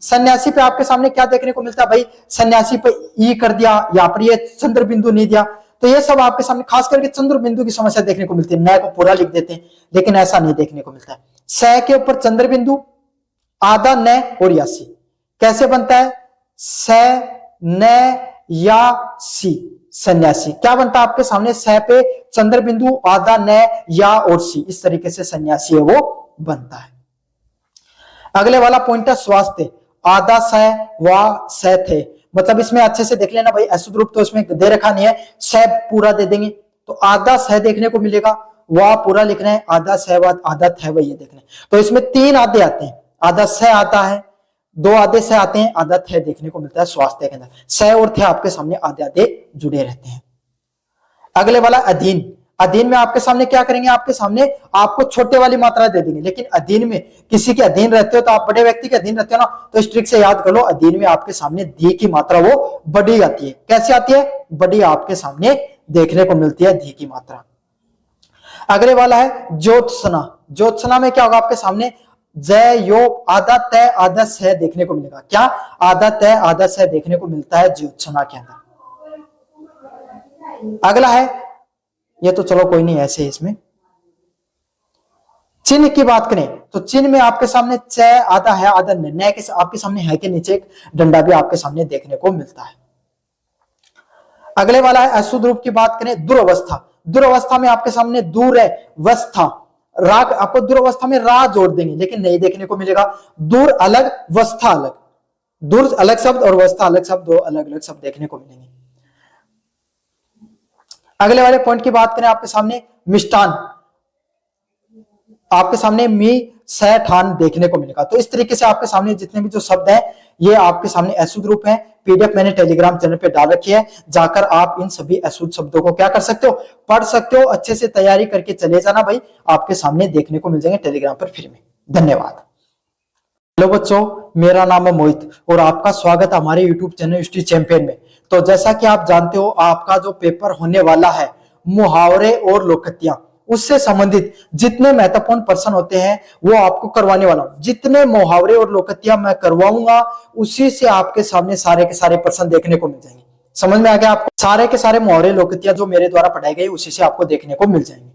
सन्यासी पे आपके सामने क्या देखने को मिलता है भाई? सन्यासी पे ई कर दिया, यहाँ पर ये चंद्र बिंदु नहीं दिया, तो ये सब आपके सामने खास करके चंद्र बिंदु की समस्या देखने को मिलती है। नय को पूरा लिख देते हैं, लेकिन ऐसा नहीं देखने को मिलता है। स के ऊपर चंद्र बिंदु, आधा न और यासी। कैसे बनता है? स, न, या, सी। सन्यासी क्या बनता है आपके सामने? स पे चंद्र बिंदु, आधा न, या और सी। इस तरीके से सन्यासी है वो बनता है। अगले वाला पॉइंट है स्वास्थ्य। आधा स व स थे, मतलब इसमें अच्छे से देख लेना भाई, अशुद्ध रूप तो इसमें दे रखा नहीं है, स पूरा दे देंगे तो आधा स देखने को मिलेगा, व पूरा लिखना है, आधा स व आधा थ ये देखना है। तो इसमें 3 आधे आते हैं, आधा स आता है, 2 आधे स आते हैं, आधा थ देखने को मिलता है स्वास्थ्य के अंदर। स और थ आपके सामने आधे आधे जुड़े रहते हैं। अगले वाला अधीन। अधीन में आपके सामने क्या करेंगे? आपके सामने आपको छोटे वाली मात्रा दे देंगे, लेकिन अधीन में किसी के अधीन रहते हो तो आप बड़े व्यक्ति के अधीन रहते हो ना, तो इस ट्रिक से याद कर लो, अधीन में आपके सामने धी की मात्रा वो बड़ी आती है। कैसे आती है? बड़ी आपके सामने देखने को मिलती है धी की मात्रा। अगले वाला है ज्योत्सना। ज्योत्सना में क्या होगा आपके सामने? जय, यो, आधा तय आधा सह देखने को मिलेगा। क्या? आधा तय आधा सह देखने को मिलता है ज्योत्सना के अंदर। अगला है, ये तो चलो कोई नहीं, ऐसे इसमें चिन्ह की बात करें तो चिन्ह में आपके सामने च आधा है, आधा न के आपके सामने है के नीचे एक डंडा भी आपके सामने देखने को मिलता है। अगले वाला है अशुद्ध रूप की बात करें दुर्वस्था। दुर्वस्था में आपके सामने दूर है वस्था, राग आपको दुर्वस्था में रा जोड़ देंगे, लेकिन नहीं देखने को मिलेगा। दूर अलग, वस्था अलग, दूर अलग शब्द और वस्था अलग शब्द, दो अलग अलग शब्द देखने को मिलेंगे। अगले वाले पॉइंट की बात करें आपके सामने मिष्टान, आपके सामने मी स ठान देखने को मिलेगा। तो इस तरीके से आपके सामने जितने भी जो शब्द हैं ये आपके सामने अशुद्ध रूप हैं। पीडीएफ मैंने टेलीग्राम चैनल पे डाल रखी है, जाकर आप इन सभी अशुद्ध शब्दों को क्या कर सकते हो? पढ़ सकते हो। अच्छे से तैयारी करके चले जाना भाई, आपके सामने देखने को मिल जाएंगे टेलीग्राम पर फ्री में। धन्यवाद। हेलो बच्चों, मेरा नाम है मोहित और आपका स्वागत है हमारे यूट्यूब चैनल हिस्ट्री चैंपियन में। तो जैसा कि आप जानते हो, आपका जो पेपर होने वाला है मुहावरे और लोकतियां, उससे संबंधित जितने महत्वपूर्ण प्रश्न होते हैं वो आपको करवाने वाला हूं। जितने मुहावरे और लोकतियां मैं करवाऊंगा उसी से आपके सामने सारे के सारे प्रश्न देखने को मिल जाएंगे। समझ में आ गया आपको? सारे के सारे मुहावरे लोकतियां जो मेरे द्वारा पढ़ाई गई उसी से आपको देखने को मिल जाएंगे।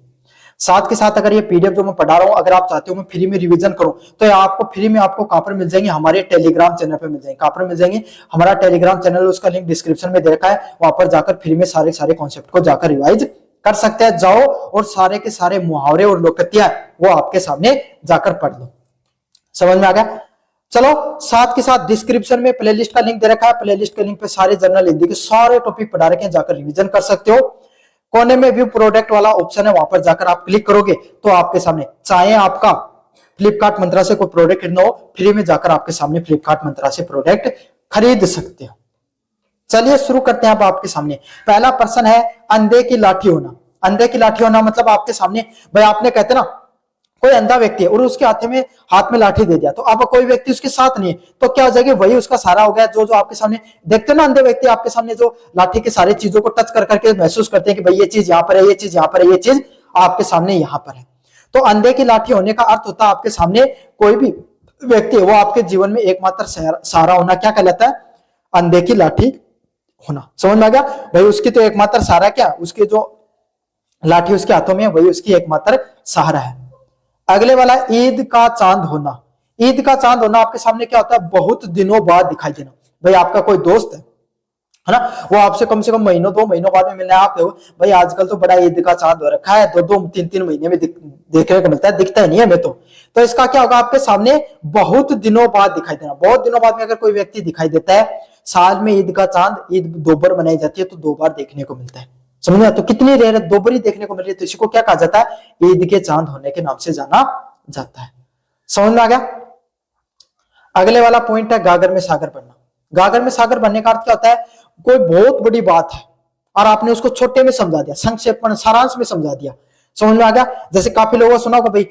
साथ के साथ अगर ये पीडीएफ जो मैं पढ़ा रहा हूं, अगर आप चाहते हो मैं फ्री में रिवीजन करूं, तो आपको फ्री में आपको कहां पर मिल जाएंगे? हमारे टेलीग्राम चैनल पे मिल जाएंगे। कहां पर मिल जाएंगे? हमारा टेलीग्राम चैनल, उसका लिंक डिस्क्रिप्शन में दे रखा है, वहां पर जाकर फ्री में सारे सारे कॉन्सेप्ट को जाकर रिवाइज कर सकते हैं। जाओ और सारे के सारे मुहावरे और लोकतियां वो आपके सामने जाकर पढ़ लो। समझ में आ गया? चलो, साथ के साथ डिस्क्रिप्शन में प्लेलिस्ट का लिंक दे रखा है, प्लेलिस्ट के लिंक पे सारे जनरल हिंदी के सारे टॉपिक पढ़ा रखे हैं, जाकर रिवीजन कर सकते हो। कोने में व्यू प्रोडक्ट वाला ऑप्शन है, वहां पर जाकर आप क्लिक करोगे तो आपके सामने, चाहे आपका फ्लिपकार्ट मंत्रा से कोई प्रोडक्ट खरीदना हो, फ्री में जाकर आपके सामने फ्लिपकार्ट मंत्रा से प्रोडक्ट खरीद सकते हो। चलिए शुरू करते हैं। अब आपके सामने पहला प्रश्न है अंधे की लाठी होना। अंधे की लाठी होना मतलब आपके सामने भाई, आपने कहते ना कोई अंधा व्यक्ति है और उसके हाथ में लाठी दे दिया, तो अब कोई व्यक्ति उसके साथ नहीं है, तो क्या हो जाएगी? वही उसका सहारा हो गया। जो जो आपके सामने देखते हो ना अंधे व्यक्ति, आपके सामने जो लाठी के सारी चीजों को टच कर करके महसूस करते हैं कि भाई ये चीज यहाँ पर है, ये चीज यहाँ पर है, ये चीज आपके सामने यहाँ पर है। तो अंधे की लाठी होने का अर्थ होता है आपके सामने कोई भी व्यक्ति है वो आपके जीवन में एकमात्र सहारा होना, क्या कहलाता है? अंधे की लाठी होना। समझ में आ गया भाई? उसकी तो एकमात्र सहारा क्या? उसके जो लाठी उसके हाथों में, वही उसकी एकमात्र सहारा है। अगले वाला ईद का चांद होना। ईद का चांद होना आपके सामने क्या होता है, बहुत दिनों बाद दिखाई देना। भाई आपका कोई दोस्त है ना, वो आपसे कम से कम महीनों 2 महीनों बाद में मिलने आप भाई आजकल तो बड़ा ईद का चांद हो रखा है, 2-2, 3-3 महीने में देखने को मिलता है, दिखता ही नहीं है हमें तो इसका क्या होगा, आपके सामने बहुत दिनों बाद दिखाई देना। बहुत दिनों बाद में अगर कोई व्यक्ति दिखाई देता है, साल में ईद का चांद, ईद 2 बार मनाई जाती है तो 2 बार देखने को मिलता है, समझ में? तो कितनी रेयर है, 2 बार ही देखने को मिल रही है, तो इसी को क्या कहा जाता है, ईद के चांद होने के नाम से जाना जाता है। समझ में आ गया? अगले वाला पॉइंट है गागर में सागर बनना। गागर में सागर बनने का अर्थ क्या होता है, कोई बहुत बड़ी बात है और आपने उसको छोटे में समझा दिया, संक्षेप में, सारांश में समझा दिया। समझ में आ गया? जैसे काफी लोगों सुना होगा भाई,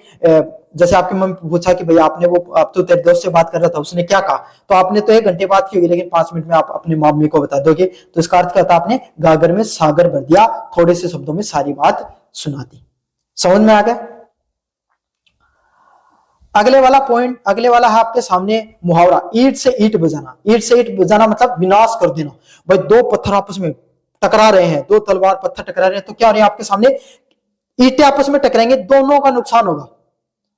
जैसे आपकी मम्मी पूछा कि भाई आपने वो, अब तो तेरे दोस्त से बात कर रहा था, उसने क्या कहा, तो आपने तो 1 घंटे बात की होगी, लेकिन 5 मिनट में आप अपनी मम्मी को बता दोगे, तो इसका अर्थ क्या होता है, आपने गागर में सागर भर दिया, थोड़े से शब्दों में सारी बात सुना दी। समझ में आ गया? अगले वाला पॉइंट, अगले वाला है आपके सामने मुहावरा, ईंट से ईंट बजाना। ईंट से ईंट बजाना मतलब विनाश कर देना। भाई 2 पत्थर आपस में टकरा रहे हैं, 2 तलवार पत्थर टकरा रहे हैं, तो क्या हो रहा है आपके सामने, ईंटें आपस में टकराएंगे, दोनों का नुकसान होगा।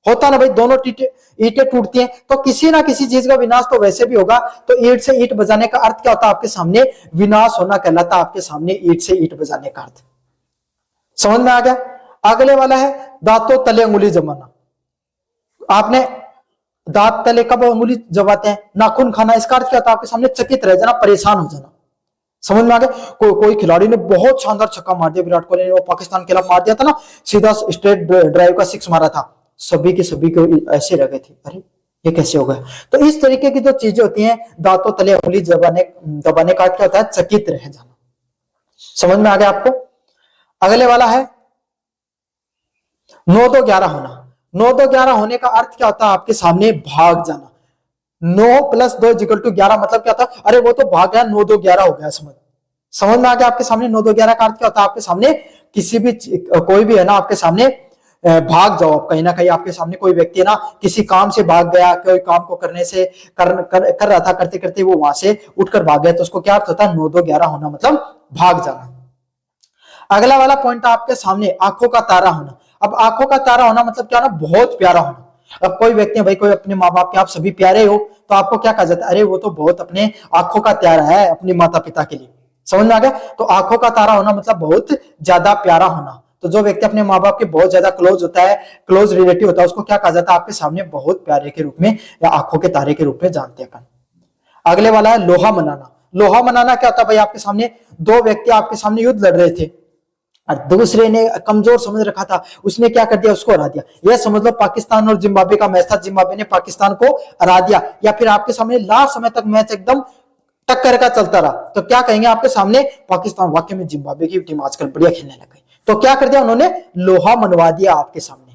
होता ना भाई, दोनों ईंटें टूटती हैं तो किसी ना किसी चीज का विनाश तो वैसे भी होगा। तो ईंट से ईंट बजाने का अर्थ क्या होता है, आपके सामने विनाश होना कहलाता है, आपके सामने ईंट से ईंट बजाने का अर्थ। समझ में आ गया? अगले वाला है दांतों तले उंगली जमाना। आपने दांत तले कब उंगली जमाते हैं, नाखून खाना, इसका अर्थ क्या होता है, आपके सामने चकित रह जाना, परेशान हो जाना। समझ में आ गया? कोई खिलाड़ी ने बहुत शानदार छक्का मार दिया, विराट कोहली ने वो पाकिस्तान के खिलाफ मार दिया था ना, सीधा स्ट्रेट ड्राइव का 6 मारा था, सभी के सभी को ऐसे रह गए थे, अरे ये कैसे हो गया। तो इस तरीके की जो चीजें होती हैं, दांतों तले उंगली दबाने का क्या होता है, चकित रह जाना। समझ में आ गया आपको? अगले वाला है 9-2-11 होना। 9-2-11 होने का अर्थ क्या होता है, आपके सामने भाग जाना। 9 + 2 = 11 मतलब क्या था, अरे वो तो भाग गया, 9-2-11 हो गया। समझ में आ गया? आपके सामने 9-2-11 का अर्थ क्या होता है, आपके सामने किसी भी कोई भी है ना, आपके सामने भाग जाओ आप, कहीं ना कहीं आपके सामने कोई व्यक्ति है ना, किसी काम से भाग गया, कोई काम को करने से कर रहा था, करते करते वो वहां से उठकर भाग गया, तो उसको क्या अर्थ होता है, 9-2-11 होना मतलब भाग जाना। अगला वाला पॉइंट आपके सामने आंखों का तारा होना। अब आंखों का तारा होना मतलब क्या ना, बहुत प्यारा होना। अब कोई व्यक्ति है भाई, कोई अपने माँ बाप के आप सभी प्यारे हो, तो आपको क्या कहा जाता है, अरे वो तो बहुत अपने आंखों का तारा है अपने माता पिता के लिए। समझ में आ गया? तो आंखों का तारा होना मतलब बहुत ज्यादा प्यारा होना। तो जो व्यक्ति अपने माँ बाप के बहुत ज्यादा क्लोज होता है, क्लोज रिलेटिव होता है, उसको क्या कहा जाता है, आपके सामने बहुत प्यारे के रूप में या आंखों के तारे के रूप में जानते हैं अपन। अगले वाला है लोहा मनाना। लोहा मनाना क्या होता है भाई, आपके सामने 2 व्यक्ति आपके सामने युद्ध लड़ रहे थे और दूसरे ने कमजोर समझ रखा था, उसने क्या कर दिया, उसको हरा दिया। यह समझ लो पाकिस्तान और जिम्बाब्वे का मैच था, जिम्बाब्वे ने पाकिस्तान को हरा दिया, या फिर आपके सामने लास्ट समय तक मैच एकदम टक्कर का चलता रहा, तो क्या कहेंगे आपके सामने, पाकिस्तान वाकई में जिम्बाब्वे की टीम आजकल बढ़िया खेलने लग गई। तो क्या कर दिया उन्होंने, लोहा मनवा दिया आपके सामने।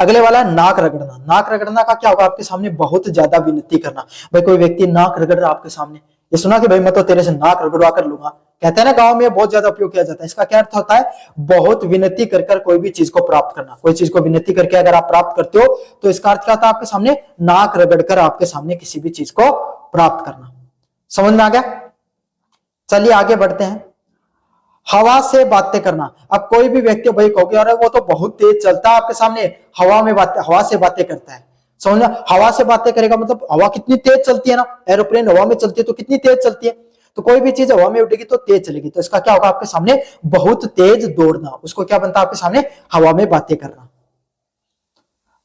अगले वाला नाक रगड़ना। नाक रगड़ना का क्या होगा, आपके सामने बहुत ज्यादा विनती करना। भाई कोई व्यक्ति नाक रगड़ रहा आपके सामने, ये सुना कि भाई मैं तो तेरे से नाक रगड़वा कर लूंगा, कहते हैं ना गांव में बहुत ज्यादा उपयोग किया जाता है। इसका क्या अर्थ होता है, बहुत विनती कर कर कोई भी चीज को प्राप्त करना। कोई चीज को विनती करके अगर आप प्राप्त करते हो, तो इसका अर्थ क्या होता है, आपके सामने नाक रगड़ कर आपके सामने किसी भी चीज को प्राप्त करना। समझ में आ गया? चलिए आगे बढ़ते हैं। हवा से बातें करना। अब कोई भी व्यक्ति भाई कहोगे अरे वो तो बहुत तेज चलता है आपके सामने, हवा से बातें करता है। समझ में? हवा से बातें करेगा मतलब हवा कितनी तेज चलती है ना, एरोप्लेन हवा में चलती है तो कितनी तेज चलती है, तो कोई भी चीज हवा में उड़ेगी तो तेज चलेगी। तो इसका क्या होगा, आपके सामने बहुत तेज दौड़ना, उसको क्या बनता है, आपके सामने हवा में बातें करना।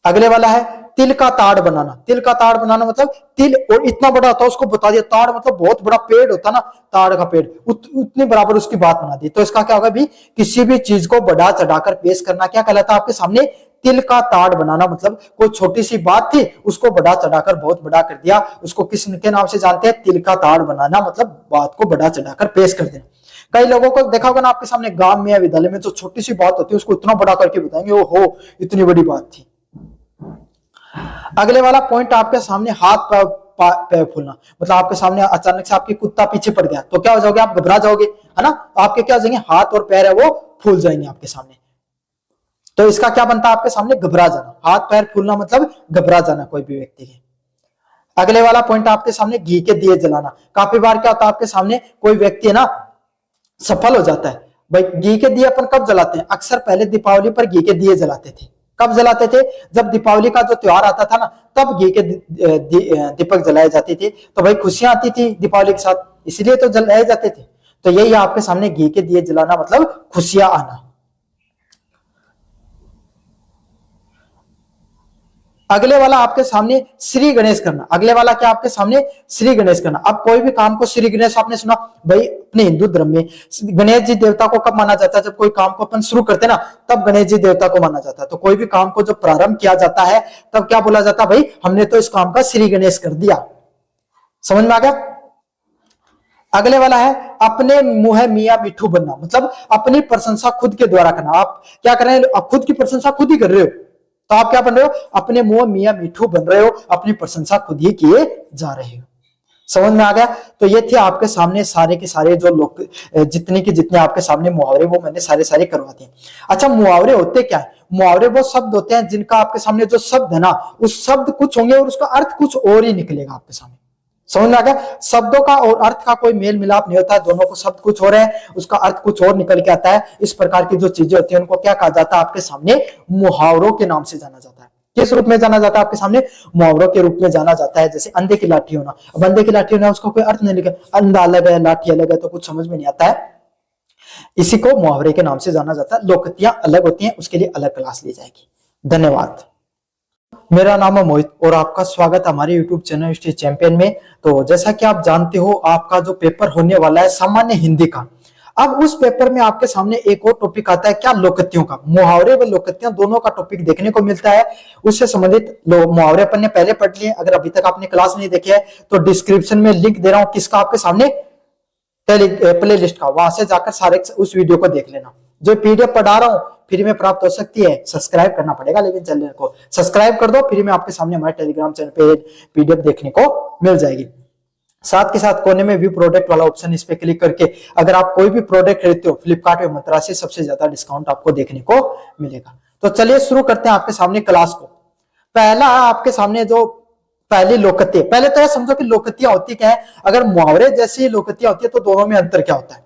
अगले वाला है तिल का ताड़ बनाना। तिल का ताड़ बनाना मतलब तिल और इतना बड़ा होता है उसको बता दिया, ताड़ मतलब बहुत बड़ा पेड़ होता है ना, ताड़ का पेड़, उतने बराबर उसकी बात बना दी। तो इसका क्या होगा भी, किसी भी चीज को बढ़ा चढ़ाकर पेश करना क्या कहलाता है, आपके सामने तिल का ताड़ बनाना। मतलब कोई छोटी सी बात थी उसको बढ़ा चढ़ाकर बहुत बड़ा कर दिया, उसको किस के नाम से जानते हैं, तिल का ताड़ बनाना, मतलब बात को बढ़ा चढ़ाकर पेश कर देना। कई लोगों को देखा होगा ना आपके सामने गांव में या विद्यालय में, जो छोटी सी बात होती है उसको इतना बड़ा करके बताएंगे, ओ हो इतनी बड़ी बात थी। अगले वाला पॉइंट आपके सामने हाथ पैर फूलना। मतलब आपके सामने अचानक से आपकी कुत्ता पीछे पड़ गया तो क्या हो जाओगे, आप घबरा जाओगे, है ना, आपके क्या हो जाएंगे, हाथ और पैर है वो फूल जाएंगे आपके सामने। तो इसका क्या बनता है, आपके सामने घबरा जाना। हाथ पैर फूलना मतलब घबरा जाना कोई भी व्यक्ति के। अगले वाला पॉइंट आपके सामने घी के दिए जलाना। काफी बार क्या होता है, आपके सामने कोई व्यक्ति है ना सफल हो जाता है, भाई घी के दिए अपन कब जलाते हैं? अक्सर पहले दीपावली पर घी के दिए जलाते थे। कब जलाते थे? जब दीपावली का जो त्योहार आता था ना, तब घी के दीपक जलाए जाते थे। तो भाई खुशियां आती थी दीपावली के साथ, इसलिए तो जलाए जाते थे। तो यही आपके सामने घी के दिए जलाना मतलब खुशियां आना। अगले वाला आपके सामने श्री गणेश करना। अगले वाला क्या आपके सामने? श्री गणेश करना। अब कोई भी काम को श्री गणेश, आपने सुना भाई अपने हिंदू धर्म में गणेश जी देवता को कब माना जाता है? जब कोई काम को अपन शुरू करते ना, तब गणेश जी देवता को माना जाता है। तो कोई भी काम को जब प्रारंभ किया जाता है, तब क्या बोला जाता है? भाई हमने तो इस काम का श्री गणेश कर दिया। समझ में आ गया? अगले वाला है अपने मुंह मियां मिठू बनना, मतलब अपनी प्रशंसा खुद के द्वारा करना। आप क्या कर रहे हैं? आप खुद की प्रशंसा खुद ही कर रहे हो, तो आप क्या बन रहे हो? अपने मुंह मियां मिठू बन रहे हो, अपनी प्रशंसा खुद ही किए जा रहे हो। समझ में आ गया? तो ये थे आपके सामने सारे के सारे जो लोग, जितने आपके सामने मुहावरे, वो मैंने सारे करवा दिए। अच्छा, मुहावरे होते क्या है? मुहावरे वो शब्द होते हैं जिनका आपके सामने जो शब्द है ना, उस शब्द कुछ होंगे और उसका अर्थ कुछ और ही निकलेगा आपके सामने। समझ में आ गया? शब्दों का और अर्थ का कोई मेल मिलाप नहीं होता है, दोनों को शब्द कुछ और है, उसका अर्थ कुछ और निकल के आता है। इस प्रकार की जो चीजें होती है उनको क्या कहा जाता है? आपके सामने मुहावरों के नाम से जाना जाता है। किस रूप में जाना जाता है? आपके सामने मुहावरों के रूप में जाना जाता है। जैसे अंधे की लाठी होना। अब अंधे की लाठी होना, उसका कोई अर्थ नहीं लिखा, अंधा अलग है लाठी अलग है, तो कुछ समझ में नहीं आता है। इसी को मुहावरे के नाम से जाना जाता है। लोकोक्तियां अलग होती हैं, उसके लिए अलग क्लास ली जाएगी। धन्यवाद। मेरा नाम है मोहित और आपका स्वागत हमारे YouTube चैनल हिस्ट्री चैंपियन में। तो जैसा कि आप जानते हो, आपका जो पेपर होने वाला है सामान्य हिंदी का, अब उस पेपर में आपके सामने एक और टॉपिक आता है, क्या? लोकोक्तियों का। मुहावरे व लोकोक्तियां दोनों का टॉपिक देखने को मिलता है। उससे संबंधित मुहावरे अपन ने पहले पढ़ लिए। अगर अभी तक आपने क्लास नहीं देखी है तो डिस्क्रिप्शन में लिंक दे रहा हूं, किसका? आपके सामने प्ले लिस्ट का, वहां से जाकर सारे उस वीडियो को देख लेना। जो PDF पढ़ा रहा हूं फ्री में प्राप्त हो सकती है। सब्सक्राइब करना पड़ेगा, लेकिन चैनल को सब्सक्राइब कर दो, फ्री में आपके सामने हमारे टेलीग्राम चैनल पे PDF देखने को मिल जाएगी। साथ के साथ कोने में व्यू प्रोडक्ट वाला ऑप्शन, इस पे क्लिक करके अगर आप कोई भी प्रोडक्ट खरीदते हो फ्लिपकार्ट या मंत्रा से, सबसे ज्यादा डिस्काउंट आपको देखने को मिलेगा। तो चलिए शुरू करते हैं आपके सामने क्लास को। पहला आपके सामने जो पहली लोकोक्ति, पहले तो यह समझो कि लोकोक्तियां होती क्या है। अगर मुहावरे जैसी लोकोक्तियां होती है तो दोनों में अंतर क्या होता है?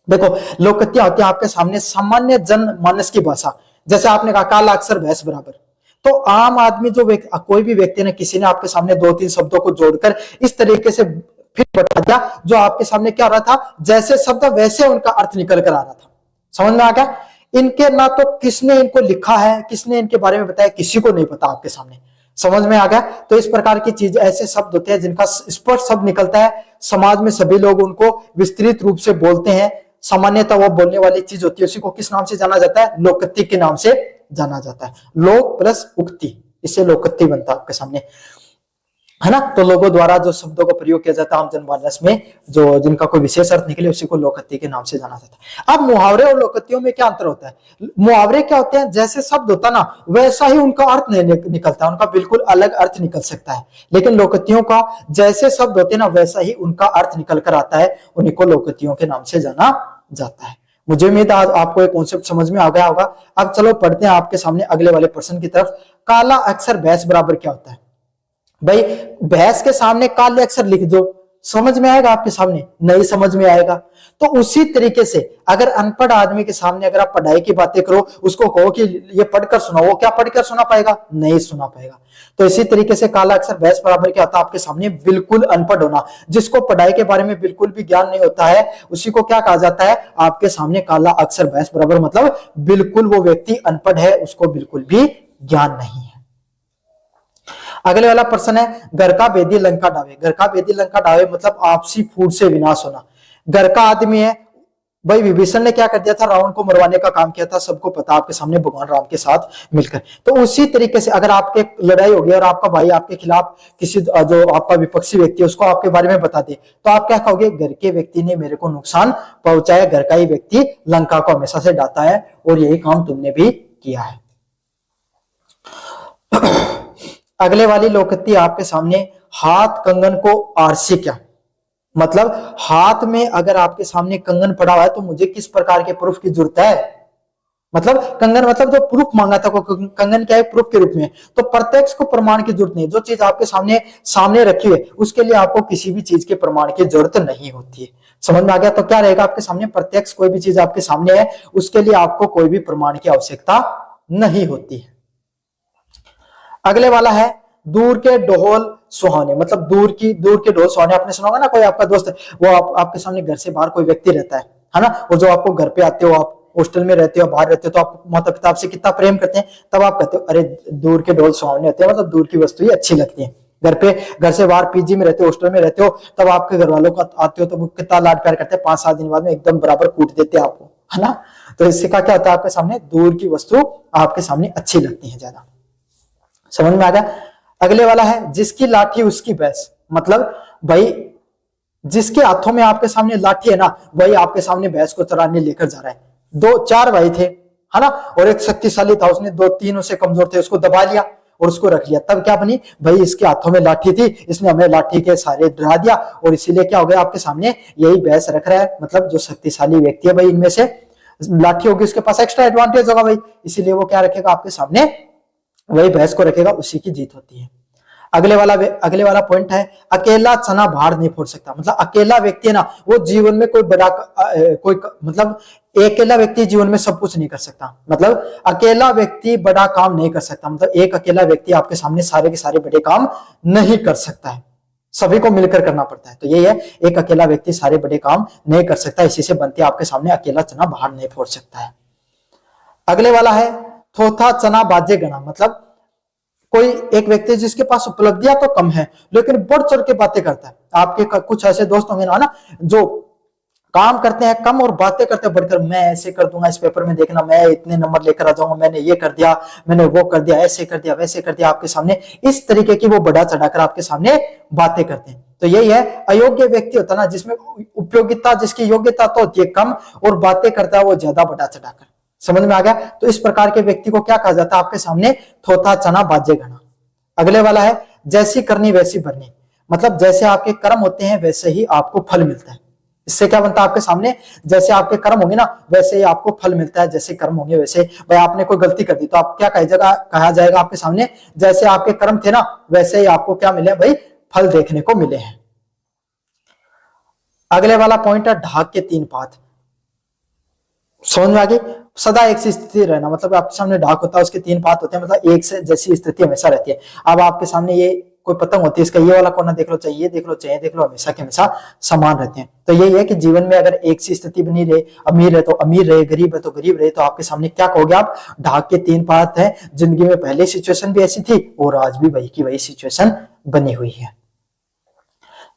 देखो, लोकोक्तियां होती है आपके सामने सामान्य जनमानस की भाषा। जैसे आपने कहा काला अक्षर भैंस बराबर, तो आम आदमी जो कोई भी व्यक्ति ने, किसी ने आपके सामने 2-3 शब्दों को जोड़कर इस तरीके से फिर बता दिया, जो आपके सामने क्या हो रहा था, जैसे शब्द वैसे उनका अर्थ निकल कर आ रहा था। समझ में आ गया? इनके ना तो किसने इनको लिखा है, किसने इनके बारे में बताया, किसी को नहीं पता आपके सामने। समझ में आ गया? तो इस प्रकार की चीज, ऐसे शब्द होते हैं जिनका स्पष्ट शब्द निकलता है, समाज में सभी लोग उनको विस्तृत रूप से बोलते हैं। सामान्यतः वो बोलने वाली चीज होती है, उसी को किस नाम से जाना जाता है? लोकोक्ति के नाम से जाना जाता है। लोक प्लस उक्ति, इससे लोकोक्ति बनता है आपके सामने, है ना? तो लोगों द्वारा जो शब्दों का प्रयोग किया जाता है आम जनमानस में, जो जिनका कोई विशेष अर्थ निकले, उसी को लोकोक्ति के नाम से जाना जाता है। अब मुहावरे और लोकोक्तियों में क्या अंतर होता है? मुहावरे क्या होते हैं, जैसे शब्द होता है ना, वैसा ही उनका अर्थ नहीं निकलता, उनका बिल्कुल अलग अर्थ निकल सकता है। लेकिन लोकोक्तियों का जैसे शब्द होते हैं ना, वैसा ही उनका अर्थ निकल कर आता है, उन्हीं को लोकोक्तियों के नाम से जाना जाता है। मुझे उम्मीद है आज आपको ये कॉन्सेप्ट समझ में आ गया होगा। अब चलो पढ़ते हैं आपके सामने अगले वाले प्रश्न की तरफ। काला अक्षर भैंस बराबर क्या होता है? भाई भैंस के सामने काले अक्षर लिख दो, समझ में आएगा आपके सामने? नहीं समझ में आएगा। तो उसी तरीके से अगर अनपढ़ आदमी के सामने अगर आप पढ़ाई की बातें करो, उसको कहो कि ये पढ़कर सुनाओ, वो क्या पढ़कर सुना पाएगा? नहीं सुना पाएगा। तो इसी तरीके से काला अक्षर भैंस बराबर क्या होता है आपके सामने? बिल्कुल अनपढ़ होना। जिसको पढ़ाई के बारे में बिल्कुल भी ज्ञान नहीं होता है, उसी को क्या कहा जाता है आपके सामने? काला अक्षर भैंस बराबर, मतलब बिल्कुल वो व्यक्ति अनपढ़ है, उसको बिल्कुल भी ज्ञान नहीं है। अगले वाला प्रश्न है, घर का भेदी लंका डावे। घर का भेदी लंका डावे मतलब आपसी फूट से विनाश होना। घर का आदमी है, भाई विभीषण ने क्या कर दिया था? रावण को मरवाने का काम किया था, सबको पता आपके सामने, भगवान राम के साथ मिलकर। तो उसी तरीके से अगर आपके लड़ाई होगी और आपका भाई आपके खिलाफ किसी जो आपका विपक्षी व्यक्ति है उसको आपके बारे में बता दे, तो आप क्या कहोगे? घर के व्यक्ति ने मेरे को नुकसान पहुंचाया, घर का ही व्यक्ति लंका को हमेशा से डांटा है और यही काम तुमने भी किया है। अगले वाली लोकोक्ति आपके सामने, हाथ कंगन को आरसी क्या? मतलब हाथ में अगर आपके सामने कंगन पड़ा हुआ है तो मुझे किस प्रकार के प्रूफ की जरूरत है? मतलब कंगन मतलब जो प्रूफ मांगा था, कंगन क्या है? प्रूफ के रूप में। तो प्रत्यक्ष को प्रमाण की जरूरत नहीं, जो चीज आपके सामने रखी है उसके लिए आपको किसी भी चीज के प्रमाण की जरूरत नहीं होती है। समझ में आ गया? तो क्या रहेगा आपके सामने, प्रत्यक्ष कोई भी चीज आपके सामने है उसके लिए आपको कोई भी प्रमाण की आवश्यकता नहीं होती है। अगले वाला है दूर के ढोल सुहाने, मतलब दूर के ढोल सुहाने। आपने सुना होगा ना, कोई आपका दोस्त वो आपके सामने घर से बाहर कोई व्यक्ति रहता है ना, वो जो आपको घर पे आते हो, आप हॉस्टल में रहते हो, बाहर रहते हो, तो आप माता पिता आपसे कितना प्रेम करते हैं, तब आप कहते हो अरे दूर के ढोल सुहाने होते हैं, मतलब दूर की वस्तु ही अच्छी लगती है। घर से बाहर पीजी में रहते हो, हॉस्टल में रहते हो, तब आपके घर वालों का आते हो तो वो कितना लाड प्यार करते हैं, 5-7 दिन बाद में एकदम बराबर कूट देते हैं आपको, है ना। तो इससे क्या होता है, आपके सामने दूर की वस्तु आपके सामने अच्छी लगती है ज्यादा। समझ में आ गया? अगले वाला है जिसकी लाठी उसकी भैंस, मतलब भाई जिसके हाथों में आपके सामने लाठी है ना, वही आपके सामने भैंस को चराने लेकर जा रहा है। 2-4 भाई थे, है ना, और एक शक्तिशाली था, उसने 2-3 उससे कमजोर थे, उसको दबा लिया और उसको रख लिया। तब क्या बनी भाई, इसके हाथों में लाठी थी, इसने हमें लाठी के सहारे डरा दिया, और इसीलिए क्या हो गया, आपके सामने यही भैंस रख रहा है। मतलब जो शक्तिशाली व्यक्ति है भाई, इनमें से लाठी होगी, उसके पास एक्स्ट्रा एडवांटेज होगा भाई, इसीलिए वो क्या रखेगा आपके सामने, वही भैंस को रखेगा, उसी की जीत होती है। अगले वाला पॉइंट है अकेला चना भार नहीं फोड़ सकता। मतलब अकेला व्यक्ति है ना, वो जीवन में मतलब अकेला व्यक्ति जीवन में सब कुछ नहीं कर सकता। मतलब अकेला व्यक्ति बड़ा काम नहीं कर सकता, मतलब एक अकेला व्यक्ति आपके सामने सारे के सारे बड़े काम नहीं कर सकता है, सभी को मिलकर करना पड़ता है। तो यही है, एक अकेला व्यक्ति सारे बड़े काम नहीं कर सकता, इसी से बनती है आपके सामने अकेला चना बाहर नहीं फोड़ सकता है। अगले वाला है थोथा चना बाजे गणा, मतलब कोई एक व्यक्ति जिसके पास उपलब्धियां तो कम है लेकिन बढ़ चढ़ के बातें करता है। आपके कुछ ऐसे दोस्त होंगे ना जो काम करते हैं कम और बातें करते हैं बढ़कर, मैं ऐसे कर दूंगा, इस पेपर में देखना मैं इतने नंबर लेकर आ जाऊंगा, मैंने ये कर दिया, मैंने वो कर दिया, ऐसे कर दिया, वैसे कर दिया, आपके सामने इस तरीके की वो बढ़ा चढ़ाकर आपके सामने बातें करते हैं। तो यही है, अयोग्य व्यक्ति होता है ना, जिसमें उपयोगिता, जिसकी योग्यता तो होती है कम और बातें करता है वो ज्यादा बढ़ा चढ़ाकर। समझ में आ गया? तो इस प्रकार के व्यक्ति को क्या कहा जाता है आपके सामने, थोथा चना बाजे घना। अगले वाला है जैसी करनी वैसी भरनी, मतलब जैसे आपके कर्म होते हैं वैसे ही आपको फल मिलता है। इससे क्या बनता है आपके सामने, जैसे आपके कर्म होंगे ना वैसे ही आपको फल मिलता है, जैसे कर्म होंगे वैसे। भाई आपने कोई गलती कर दी तो आप क्या कहा जाएगा आपके सामने, जैसे आपके कर्म थे ना वैसे ही आपको क्या मिले भाई, फल देखने को मिले हैं। अगले वाला पॉइंट है ढाक के 3 पात। समझ में आ गई? सदा एक सी स्थिति रहना, मतलब आपके सामने ढाक होता है, उसके 3 पात होते हैं, मतलब एक से जैसी स्थिति हमेशा रहती है। अब आपके सामने ये कोई पतंग होती है, इसका ये वाला कोना देख लो, चाहिए ये देख लो, चाहिए देख लो, हमेशा के हमेशा समान रहते हैं। तो यही है कि जीवन में अगर एक सी स्थिति बनी रहे, अमीर है तो अमीर रहे, गरीब है तो गरीब रहे, तो आपके सामने क्या कहोगे आप, ढाक के 3 पात है। जिंदगी में पहले सिचुएशन भी ऐसी थी और आज भी वही की वही सिचुएशन बनी हुई है।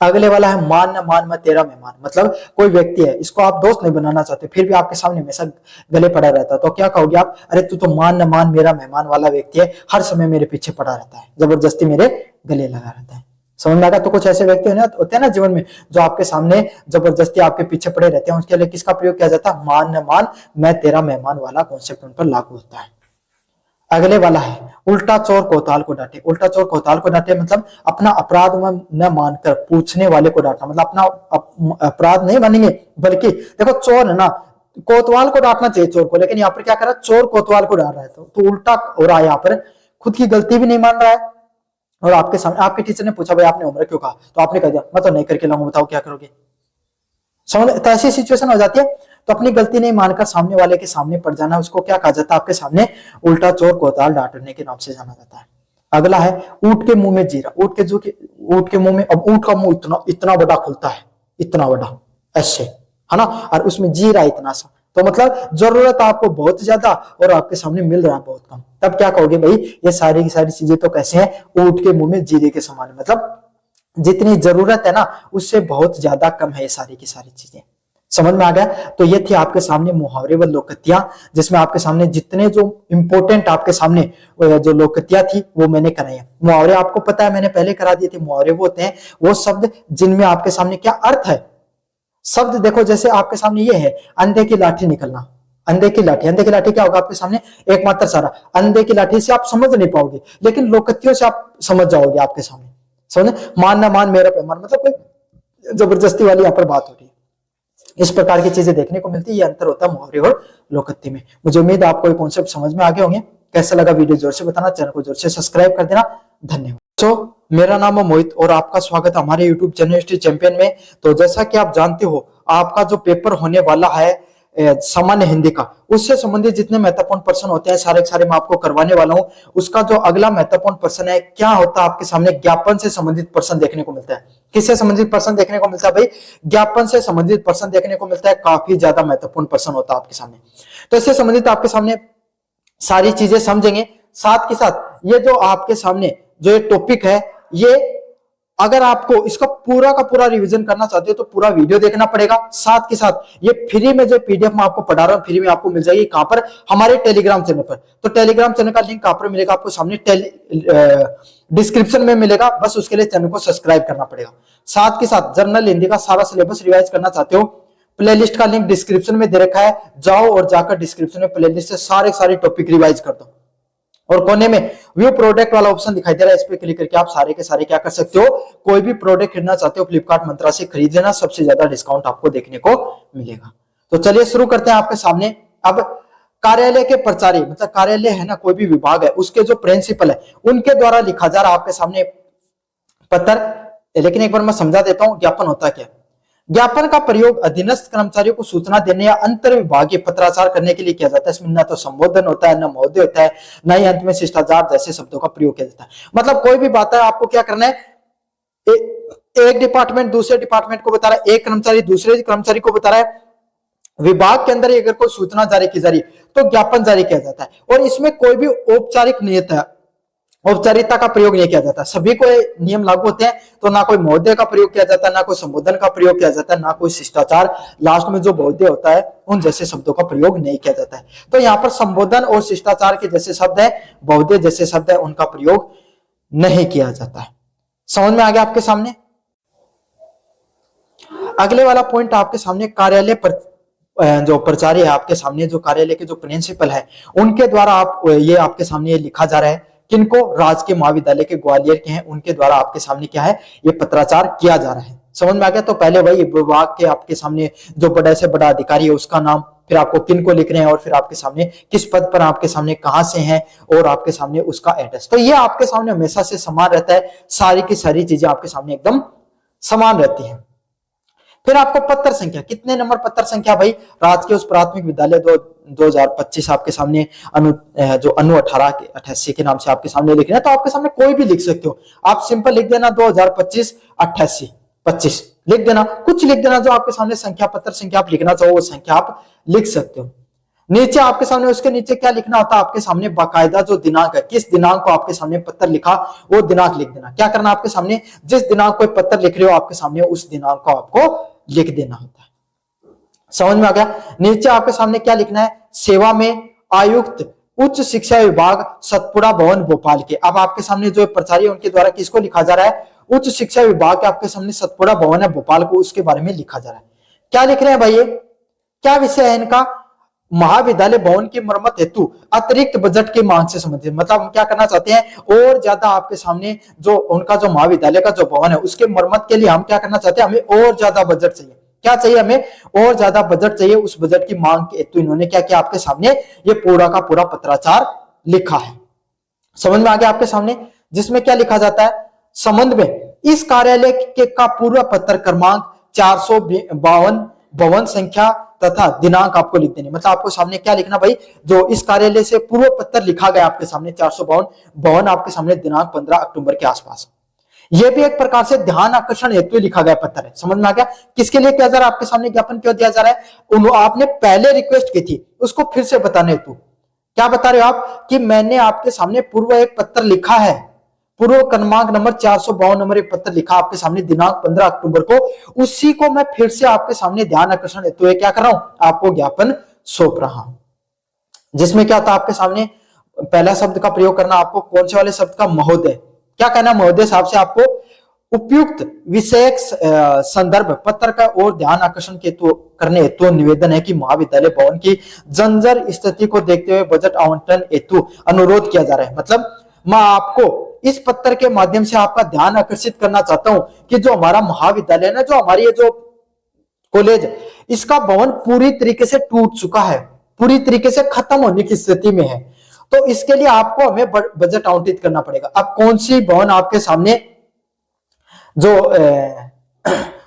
अगले वाला है मान न मान मैं तेरा मेहमान, मतलब कोई व्यक्ति है, इसको आप दोस्त नहीं बनाना चाहते, फिर भी आपके सामने हमेशा गले पड़ा रहता है, तो क्या कहोगे आप, अरे तू तो मान न मान मेरा मेहमान वाला व्यक्ति है, हर समय मेरे पीछे पड़ा रहता है, जबरदस्ती मेरे गले लगा रहता है। समझ में आएगा? तो कुछ ऐसे व्यक्ति होते हैं ना जीवन में, जो आपके सामने जबरदस्ती आपके पीछे पड़े रहते हैं, उसके लिए किसका प्रयोग किया जाता है, मान न मान मैं तेरा मेहमान वाला कॉन्सेप्ट उन पर लागू होता है। अगले वाला है उल्टा चोर कोतवाल को डांटे। उल्टा चोर कोतवाल को डांटे मतलब अपना अपराध न मानकर पूछने वाले को डांटना, मतलब अपना अपराध नहीं मानेंगे, बल्कि देखो चोर है ना, कोतवाल को डांटना चाहिए चोर को, लेकिन यहाँ पर क्या कर रहा है, चोर कोतवाल को डांट रहा है, तो उल्टा हो रहा है। यहाँ पर खुद की गलती भी नहीं मान रहा है, और आपके सामने आपके टीचर ने पूछा भाई आपने होमवर्क क्यों कहा, तो आपने कह दिया मैं तो नहीं करके लाऊंगा, बताओ क्या करोगे। समझ, तो ऐसी सिचुएशन हो जाती है। तो अपनी गलती नहीं मानकर सामने वाले के सामने पड़ जाना, उसको क्या कहा जाता है आपके सामने, उल्टा चोर कोतवाल डांटने के नाम से जाना जाता है। अगला है ऊंट के मुंह में जीरा। ऊंट के मुंह में, अब ऊंट का मुंह इतना बड़ा खुलता है, इतना बड़ा ऐसे, है ना, और उसमें जीरा इतना सा, तो मतलब जरूरत आपको बहुत ज्यादा और आपके सामने मिल रहा है बहुत कम। तब क्या कहोगे भाई, ये सारी की सारी चीजें तो कैसे हैं, ऊंट के मुंह में जीरे के समान, मतलब जितनी जरूरत है ना उससे बहुत ज्यादा कम है ये सारी की सारी चीजें। समझ में आ गया? तो ये थी आपके सामने मुहावरे व लोकतियां, जिसमें आपके सामने जितने जो इंपोर्टेंट आपके सामने जो लोकतियां थी वो मैंने कराई है। मुहावरे आपको पता है मैंने पहले करा दिए थे। मुहावरे वो होते हैं वो शब्द जिनमें आपके सामने क्या अर्थ है। शब्द देखो, जैसे आपके सामने ये है अंधे की लाठी निकलना, अंधे की लाठी क्या होगा आपके सामने, एकमात्र सारा। अंधे की लाठी से आप समझ नहीं पाओगे, लेकिन लोकतियों से आप समझ जाओगे आपके सामने। समझे? मान ना मान मेरा पैमान, मतलब कोई जबरदस्ती वाली यहाँ पर बात हो रही है। इस प्रकार की चीजें देखने को मिलती है। ये अंतर होता है मुहावरे और लोकत्य में। मुझे उम्मीद है आपको ये कॉन्सेप्ट समझ में आ गए होंगे। कैसा लगा वीडियो जोर से बताना, चैनल को जोर से सब्सक्राइब कर देना। धन्यवाद। मेरा नाम है मोहित और आपका स्वागत है हमारे यूट्यूब चैनल हिस्ट्री चैंपियन में। तो जैसा कि आप जानते हो आपका जो पेपर होने वाला है सामान्य हिंदी का, उससे संबंधित जितने महत्वपूर्ण प्रश्न होते हैं सारे के सारे मैं आपको करवाने वाला हूं। उसका जो अगला महत्वपूर्ण प्रश्न है क्या होता है आपके सामने, ज्ञापन से संबंधित प्रश्न देखने को मिलता है। किससे संबंधित प्रश्न देखने को मिलता है भाई, ज्ञापन से संबंधित प्रश्न देखने को मिलता है। काफी ज्यादा महत्वपूर्ण प्रश्न होता है आपके सामने। तो इससे संबंधित आपके सामने सारी चीजें समझेंगे। साथ के साथ ये जो आपके सामने जो ये टॉपिक है, ये अगर आपको इसका पूरा का पूरा रिवीजन करना चाहते हो तो पूरा वीडियो देखना पड़ेगा। साथ के साथ ये फ्री में जो पीडीएफ मैं आपको पढ़ा रहा हूं फ्री में आपको मिल जाएगी। कहां पर, हमारे टेलीग्राम चैनल पर। तो टेलीग्राम चैनल का लिंक कहां पर मिलेगा आपको सामने, डिस्क्रिप्शन में मिलेगा। बस उसके लिए चैनल को सब्सक्राइब करना पड़ेगा। साथ के साथ जर्नल हिंदी का सारा सिलेबस रिवाइज करना चाहते हो, प्लेलिस्ट का लिंक डिस्क्रिप्शन में दे रखा है, जाओ और जाकर डिस्क्रिप्शन में प्लेलिस्ट से सारे टॉपिक रिवाइज कर दो। और कोने में व्यू प्रोडक्ट वाला ऑप्शन दिखाई दे रहा है, इस पे क्लिक करके आप सारे के सारे क्या कर सकते हो, कोई भी प्रोडक्ट खरीदना चाहते हो फ्लिपकार्ट मंत्रा से खरीद लेना, सबसे ज्यादा डिस्काउंट आपको देखने को मिलेगा। तो चलिए शुरू करते हैं आपके सामने। अब कार्यालय के प्रचारी, मतलब कार्यालय है ना, कोई भी विभाग है, उसके जो प्रिंसिपल है उनके द्वारा लिखा जा रहा आपके सामने पत्र। लेकिन एक बार मैं समझा देता हूं ज्ञापन होता क्या। ज्ञापन का प्रयोग अधीनस्थ कर्मचारियों को सूचना देने या अंतर विभागीय पत्राचार करने के लिए किया जाता है। इसमें न तो संबोधन होता है, न महोदय होता है, न ही अंत में शिष्टाचार जैसे शब्दों का प्रयोग किया जाता है। मतलब कोई भी बात है आपको क्या करना है, एक डिपार्टमेंट दूसरे डिपार्टमेंट को बता रहा है, एक कर्मचारी दूसरे कर्मचारी को बता रहा है, विभाग के अंदर अगर कोई सूचना जारी की जा रही तो ज्ञापन जारी किया जाता है। और इसमें कोई भी औपचारिकता का प्रयोग नहीं किया जाता, सभी को नियम लागू होते हैं। तो ना कोई महोदय का प्रयोग किया जाता है, ना कोई संबोधन का प्रयोग किया जाता है, ना कोई शिष्टाचार, लास्ट में जो महोदय होता है उन जैसे शब्दों का प्रयोग नहीं किया जाता है। तो यहाँ पर संबोधन और शिष्टाचार के जैसे शब्द है, महोदय जैसे शब्द है, उनका प्रयोग नहीं किया जाता है। समझ में आ गया आपके सामने। अगले वाला पॉइंट आपके सामने, कार्यालय पर जो प्रचारी है आपके सामने, जो कार्यालय के जो प्रिंसिपल है उनके द्वारा आप ये आपके सामने ये लिखा जा रहा है। किनको, राजकीय महाविद्यालय के ग्वालियर के हैं उनके द्वारा आपके सामने क्या है, ये पत्राचार किया जा रहा है। समझ में आ गया। तो पहले वही विभाग के आपके सामने जो बड़ा से बड़ा अधिकारी है उसका नाम, फिर आपको किनको लिख रहे हैं, और फिर आपके सामने किस पद पर आपके सामने कहां से हैं, और आपके सामने उसका एड्रेस। तो ये आपके सामने हमेशा से समान रहता है, सारी की सारी चीजें आपके सामने एकदम समान रहती है। फिर आपको पत्र संख्या, कितने नंबर पत्र संख्या भाई, राजकीय उच्च प्राथमिक विद्यालय 2025 आपके सामने अनु 1888 के नाम से आपके सामने लिख रहे हैं। तो आपके सामने कोई भी लिख सकते हो, आप सिंपल लिख देना 2025 88 25 लिख देना, कुछ लिख देना, जो आपके सामने संख्या, पत्र संख्या आप लिखना चाहो वो संख्या आप लिख सकते हो। नीचे आपके सामने, उसके नीचे क्या लिखना होता है आपके सामने, बाकायदा जो दिनांक है, किस दिनांक को आपके सामने पत्र लिखा वो दिनांक लिख देना। क्या करना आपके सामने, जिस दिनांक को पत्र लिख रहे हो आपके सामने उस दिनांक को आपको लिख देना होता है। समझ में आ गया। नीचे आपके सामने क्या लिखना है, सेवा में आयुक्त उच्च शिक्षा विभाग सतपुड़ा भवन भोपाल के। अब आपके सामने जो प्रचारी है उनके द्वारा किसको लिखा जा रहा है, उच्च शिक्षा विभाग के आपके सामने सतपुड़ा भवन है भोपाल को, उसके बारे में लिखा जा रहा है। क्या लिख रहे हैं भाई, ये क्या विषय है इनका, महाविद्यालय भवन की मरम्मत हेतु अतिरिक्त बजट की मांग से संबंधित। मतलब हम क्या करना चाहते हैं, और ज्यादा आपके सामने जो उनका जो महाविद्यालय का जो भवन है उसके मरम्मत के लिए हम क्या करना चाहते हैं, हमें और ज्यादा बजट चाहिए। क्या चाहिए, हमें और ज्यादा बजट चाहिए। उस बजट की मांग के हेतु इन्होंने क्या किया, आपके सामने ये पूरा का पूरा पत्राचार लिखा है। समझ में आ गया आपके सामने, जिसमें क्या लिखा जाता है, संबंध में इस कार्यालय के का पूर्व पत्र क्रमांक 452 भवन संख्या तथा दिनांक आपको लिख देनी। मतलब आपको सामने क्या लिखना भाई, जो इस कार्यालय से पूर्व पत्र लिखा गया आपके सामने 452 भवन, आपके सामने दिनांक 15 अक्टूबर के आसपास। यह भी एक प्रकार से ध्यान आकर्षण हेतु लिखा गया पत्र है। समझ में आ गया, किसके लिए किया जा रहा है, आपके सामने ज्ञापन क्यों दिया जा रहा है, आपने पहले रिक्वेस्ट की थी उसको फिर से बताने हेतु। क्या बता रहे हो आप, कि मैंने आपके सामने पूर्व एक पत्र लिखा है, पूर्व क्रमांक नंबर 452 नंबर एक पत्र लिखा आपके सामने दिनांक 15 अक्टूबर को, उसी को मैं फिर से आपके सामने ध्यान आकर्षण हेतु क्या कर रहा हूं, आपको ज्ञापन सौंप रहा हूं। जिसमें क्या था आपके सामने, पहला शब्द का प्रयोग करना आपको कौन से वाले शब्द का, महोदय। क्या कहना, महोदय साहब से आपको उपयुक्त विषयक संदर्भ पत्र का और ध्यान आकर्षण के तो करने हेतु निवेदन है कि महाविद्यालय भवन की जर्जर स्थिति को देखते हुए बजट आवंटन हेतु अनुरोध किया जा रहा है। मतलब मैं आपको इस पत्र के माध्यम से आपका ध्यान आकर्षित करना चाहता हूं कि जो हमारा महाविद्यालय है ना, जो हमारी जो कॉलेज, इसका भवन पूरी तरीके से टूट चुका है, पूरी तरीके से खत्म होने की स्थिति में है। तो इसके लिए आपको हमें बजट आवंटित करना पड़ेगा। अब कौन सी भवन आपके सामने जो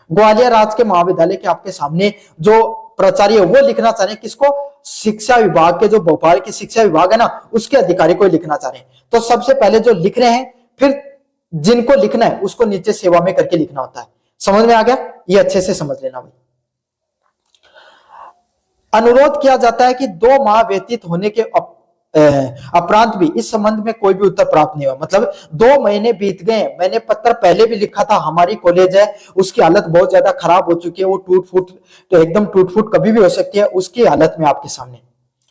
ग्वालियर राजकीय महाविद्यालय के आपके सामने जो प्राचार्य है वो लिखना चाह रहे हैं किसको, शिक्षा विभाग के जो भोपाल की शिक्षा विभाग है ना उसके अधिकारी को लिखना चाह रहे हैं। तो सबसे पहले जो लिख रहे हैं, फिर जिनको लिखना है उसको नीचे सेवा में करके लिखना होता है। समझ में आ गया, ये अच्छे से समझ लेना भाई। अनुरोध किया जाता है कि 2 माह व्यतीत होने के अपरांत भी इस संबंध में कोई भी उत्तर प्राप्त नहीं हुआ। मतलब 2 महीने बीत गए, मैंने पत्र पहले भी लिखा था, हमारी कॉलेज है उसकी हालत बहुत ज्यादा खराब हो चुकी है, वो टूट फूट तो एकदम टूट फूट कभी भी हो सकती है, उसकी हालत में आपके सामने,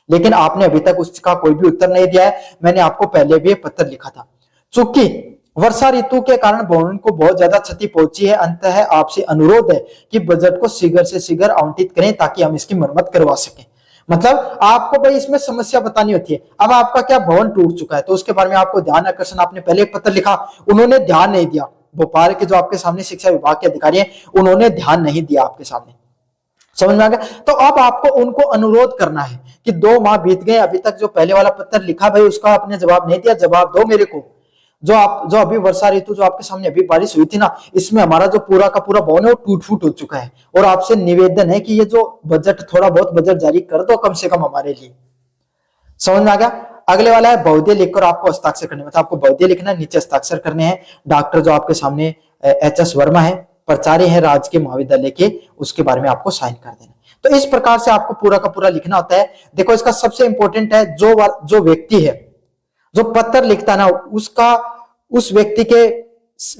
लेकिन आपने अभी तक उसका कोई भी उत्तर नहीं दिया है। मैंने आपको पहले भी पत्र लिखा था। चूंकि वर्षा ऋतु के कारण भवन को बहुत ज्यादा क्षति पहुंची है, अंततः आपसे अनुरोध है कि बजट को शीघ्र से शीघ्र आवंटित करें ताकि हम इसकी मरम्मत करवा सकें। मतलब आपको भाई इसमें समस्या बतानी होती है। अब आपका क्या भवन टूट चुका है तो उसके बारे में आपको ध्यान आकर्षण, आपने पहले एक पत्र लिखा, उन्होंने ध्यान नहीं दिया, भोपाल के जो आपके सामने शिक्षा विभाग के अधिकारी हैं उन्होंने ध्यान नहीं दिया आपके सामने। समझ में आ गया। तो अब आपको उनको अनुरोध करना है कि 2 माह बीत गए, अभी तक जो पहले वाला पत्र लिखा भाई उसका आपने जवाब नहीं दिया, जवाब दो मेरे को। जो अभी वर्षा ऋतु जो आपके सामने अभी बारिश हुई थी ना, इसमें हमारा जो पूरा का पूरा भवन है वो टूट फूट हो चुका है, और आपसे निवेदन है कि ये जो बजट, थोड़ा बहुत बजट जारी कर दो कम से कम हमारे लिए। समझ में आ गया। अगले वाला है बहुदय लिखकर आपको हस्ताक्षर करने, मतलब आपको बहुदय लिखना है, नीचे हस्ताक्षर करने हैं। डॉक्टर जो आपके सामने HS वर्मा है, प्राचार्य है राजकीय महाविद्यालय के, उसके बारे में आपको साइन कर देना। तो इस प्रकार से आपको पूरा का पूरा लिखना होता है। देखो इसका सबसे इंपॉर्टेंट है जो व्यक्ति है जो पत्र लिखता है ना, उसका, उस व्यक्ति के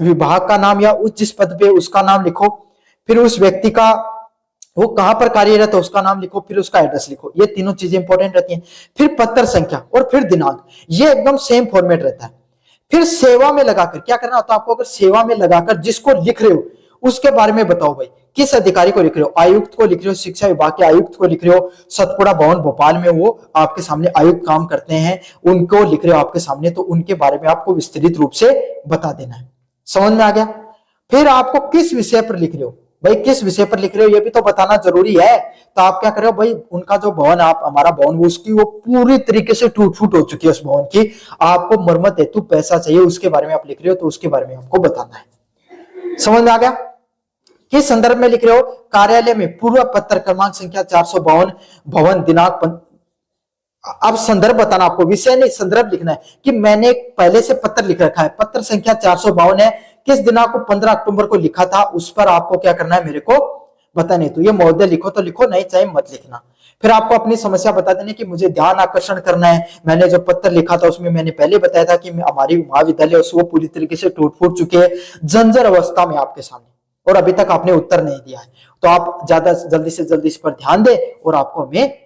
विभाग का नाम या उस जिस पद पे उसका नाम लिखो, फिर उस व्यक्ति का वो कहां पर कार्यरत है उसका नाम लिखो, फिर उसका एड्रेस लिखो। ये तीनों चीजें इंपॉर्टेंट रहती हैं। फिर पत्र संख्या और फिर दिनांक, ये एकदम सेम फॉर्मेट रहता है। फिर सेवा में लगाकर क्या करना होता है आपको, अगर सेवा में लगाकर जिसको लिख रहे हो उसके बारे में बताओ भाई, किस अधिकारी को लिख रहे हो, आयुक्त को लिख रहे हो, शिक्षा विभाग के आयुक्त को लिख रहे हो, सतपुड़ा भवन भोपाल में वो आपके सामने आयुक्त काम करते हैं, उनको लिख रहे हो आपके सामने, तो उनके बारे में आपको विस्तृत रूप से बता देना है। समझ में आ गया। फिर आपको किस विषय पर लिख रहे हो भाई, किस विषय पर लिख रहे हो ये भी तो बताना जरूरी है। तो आप क्या कर रहे हो भाई, उनका जो भवन, आप हमारा भवन, उसकी वो पूरी तरीके से टूट फूट हो चुकी है उस भवन की, आपको मरम्मत हेतु पैसा चाहिए, उसके बारे में आप लिख रहे हो, तो उसके बारे में आपको बताना है। समझ में आ गया। किस संदर्भ में लिख रहे हो, कार्यालय में पूर्व पत्र क्रमांक संख्या 452 भवन दिनांक। अब संदर्भ बताना, आपको विषय नहीं संदर्भ लिखना है कि मैंने पहले से पत्र लिख रखा है, पत्र संख्या 452 है, किस दिनांक को 15 अक्टूबर को लिखा था, उस पर आपको क्या करना है मेरे को बताना है। तो ये महोदय लिखो तो लिखो, नहीं चाहे मत लिखना। फिर आपको अपनी समस्या बता देने की मुझे ध्यान आकर्षण करना है, मैंने जो पत्र लिखा था उसमें मैंने पहले बताया था कि हमारी महाविद्यालय वो पूरी तरीके से टूट फूट चुके हैं, जर्जर अवस्था में आपके सामने, और अभी तक आपने उत्तर नहीं दिया है। तो आप ज्यादा जल्दी से जल्दी इस पर ध्यान दें और आपको हमें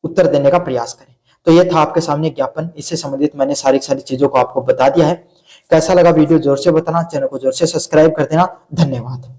उत्तर देने का प्रयास करें। तो ये था आपके सामने ज्ञापन, इससे संबंधित मैंने सारी चीजों को आपको बता दिया है। कैसा लगा वीडियो जोर से बताना, चैनल को जोर से सब्सक्राइब कर देना। धन्यवाद।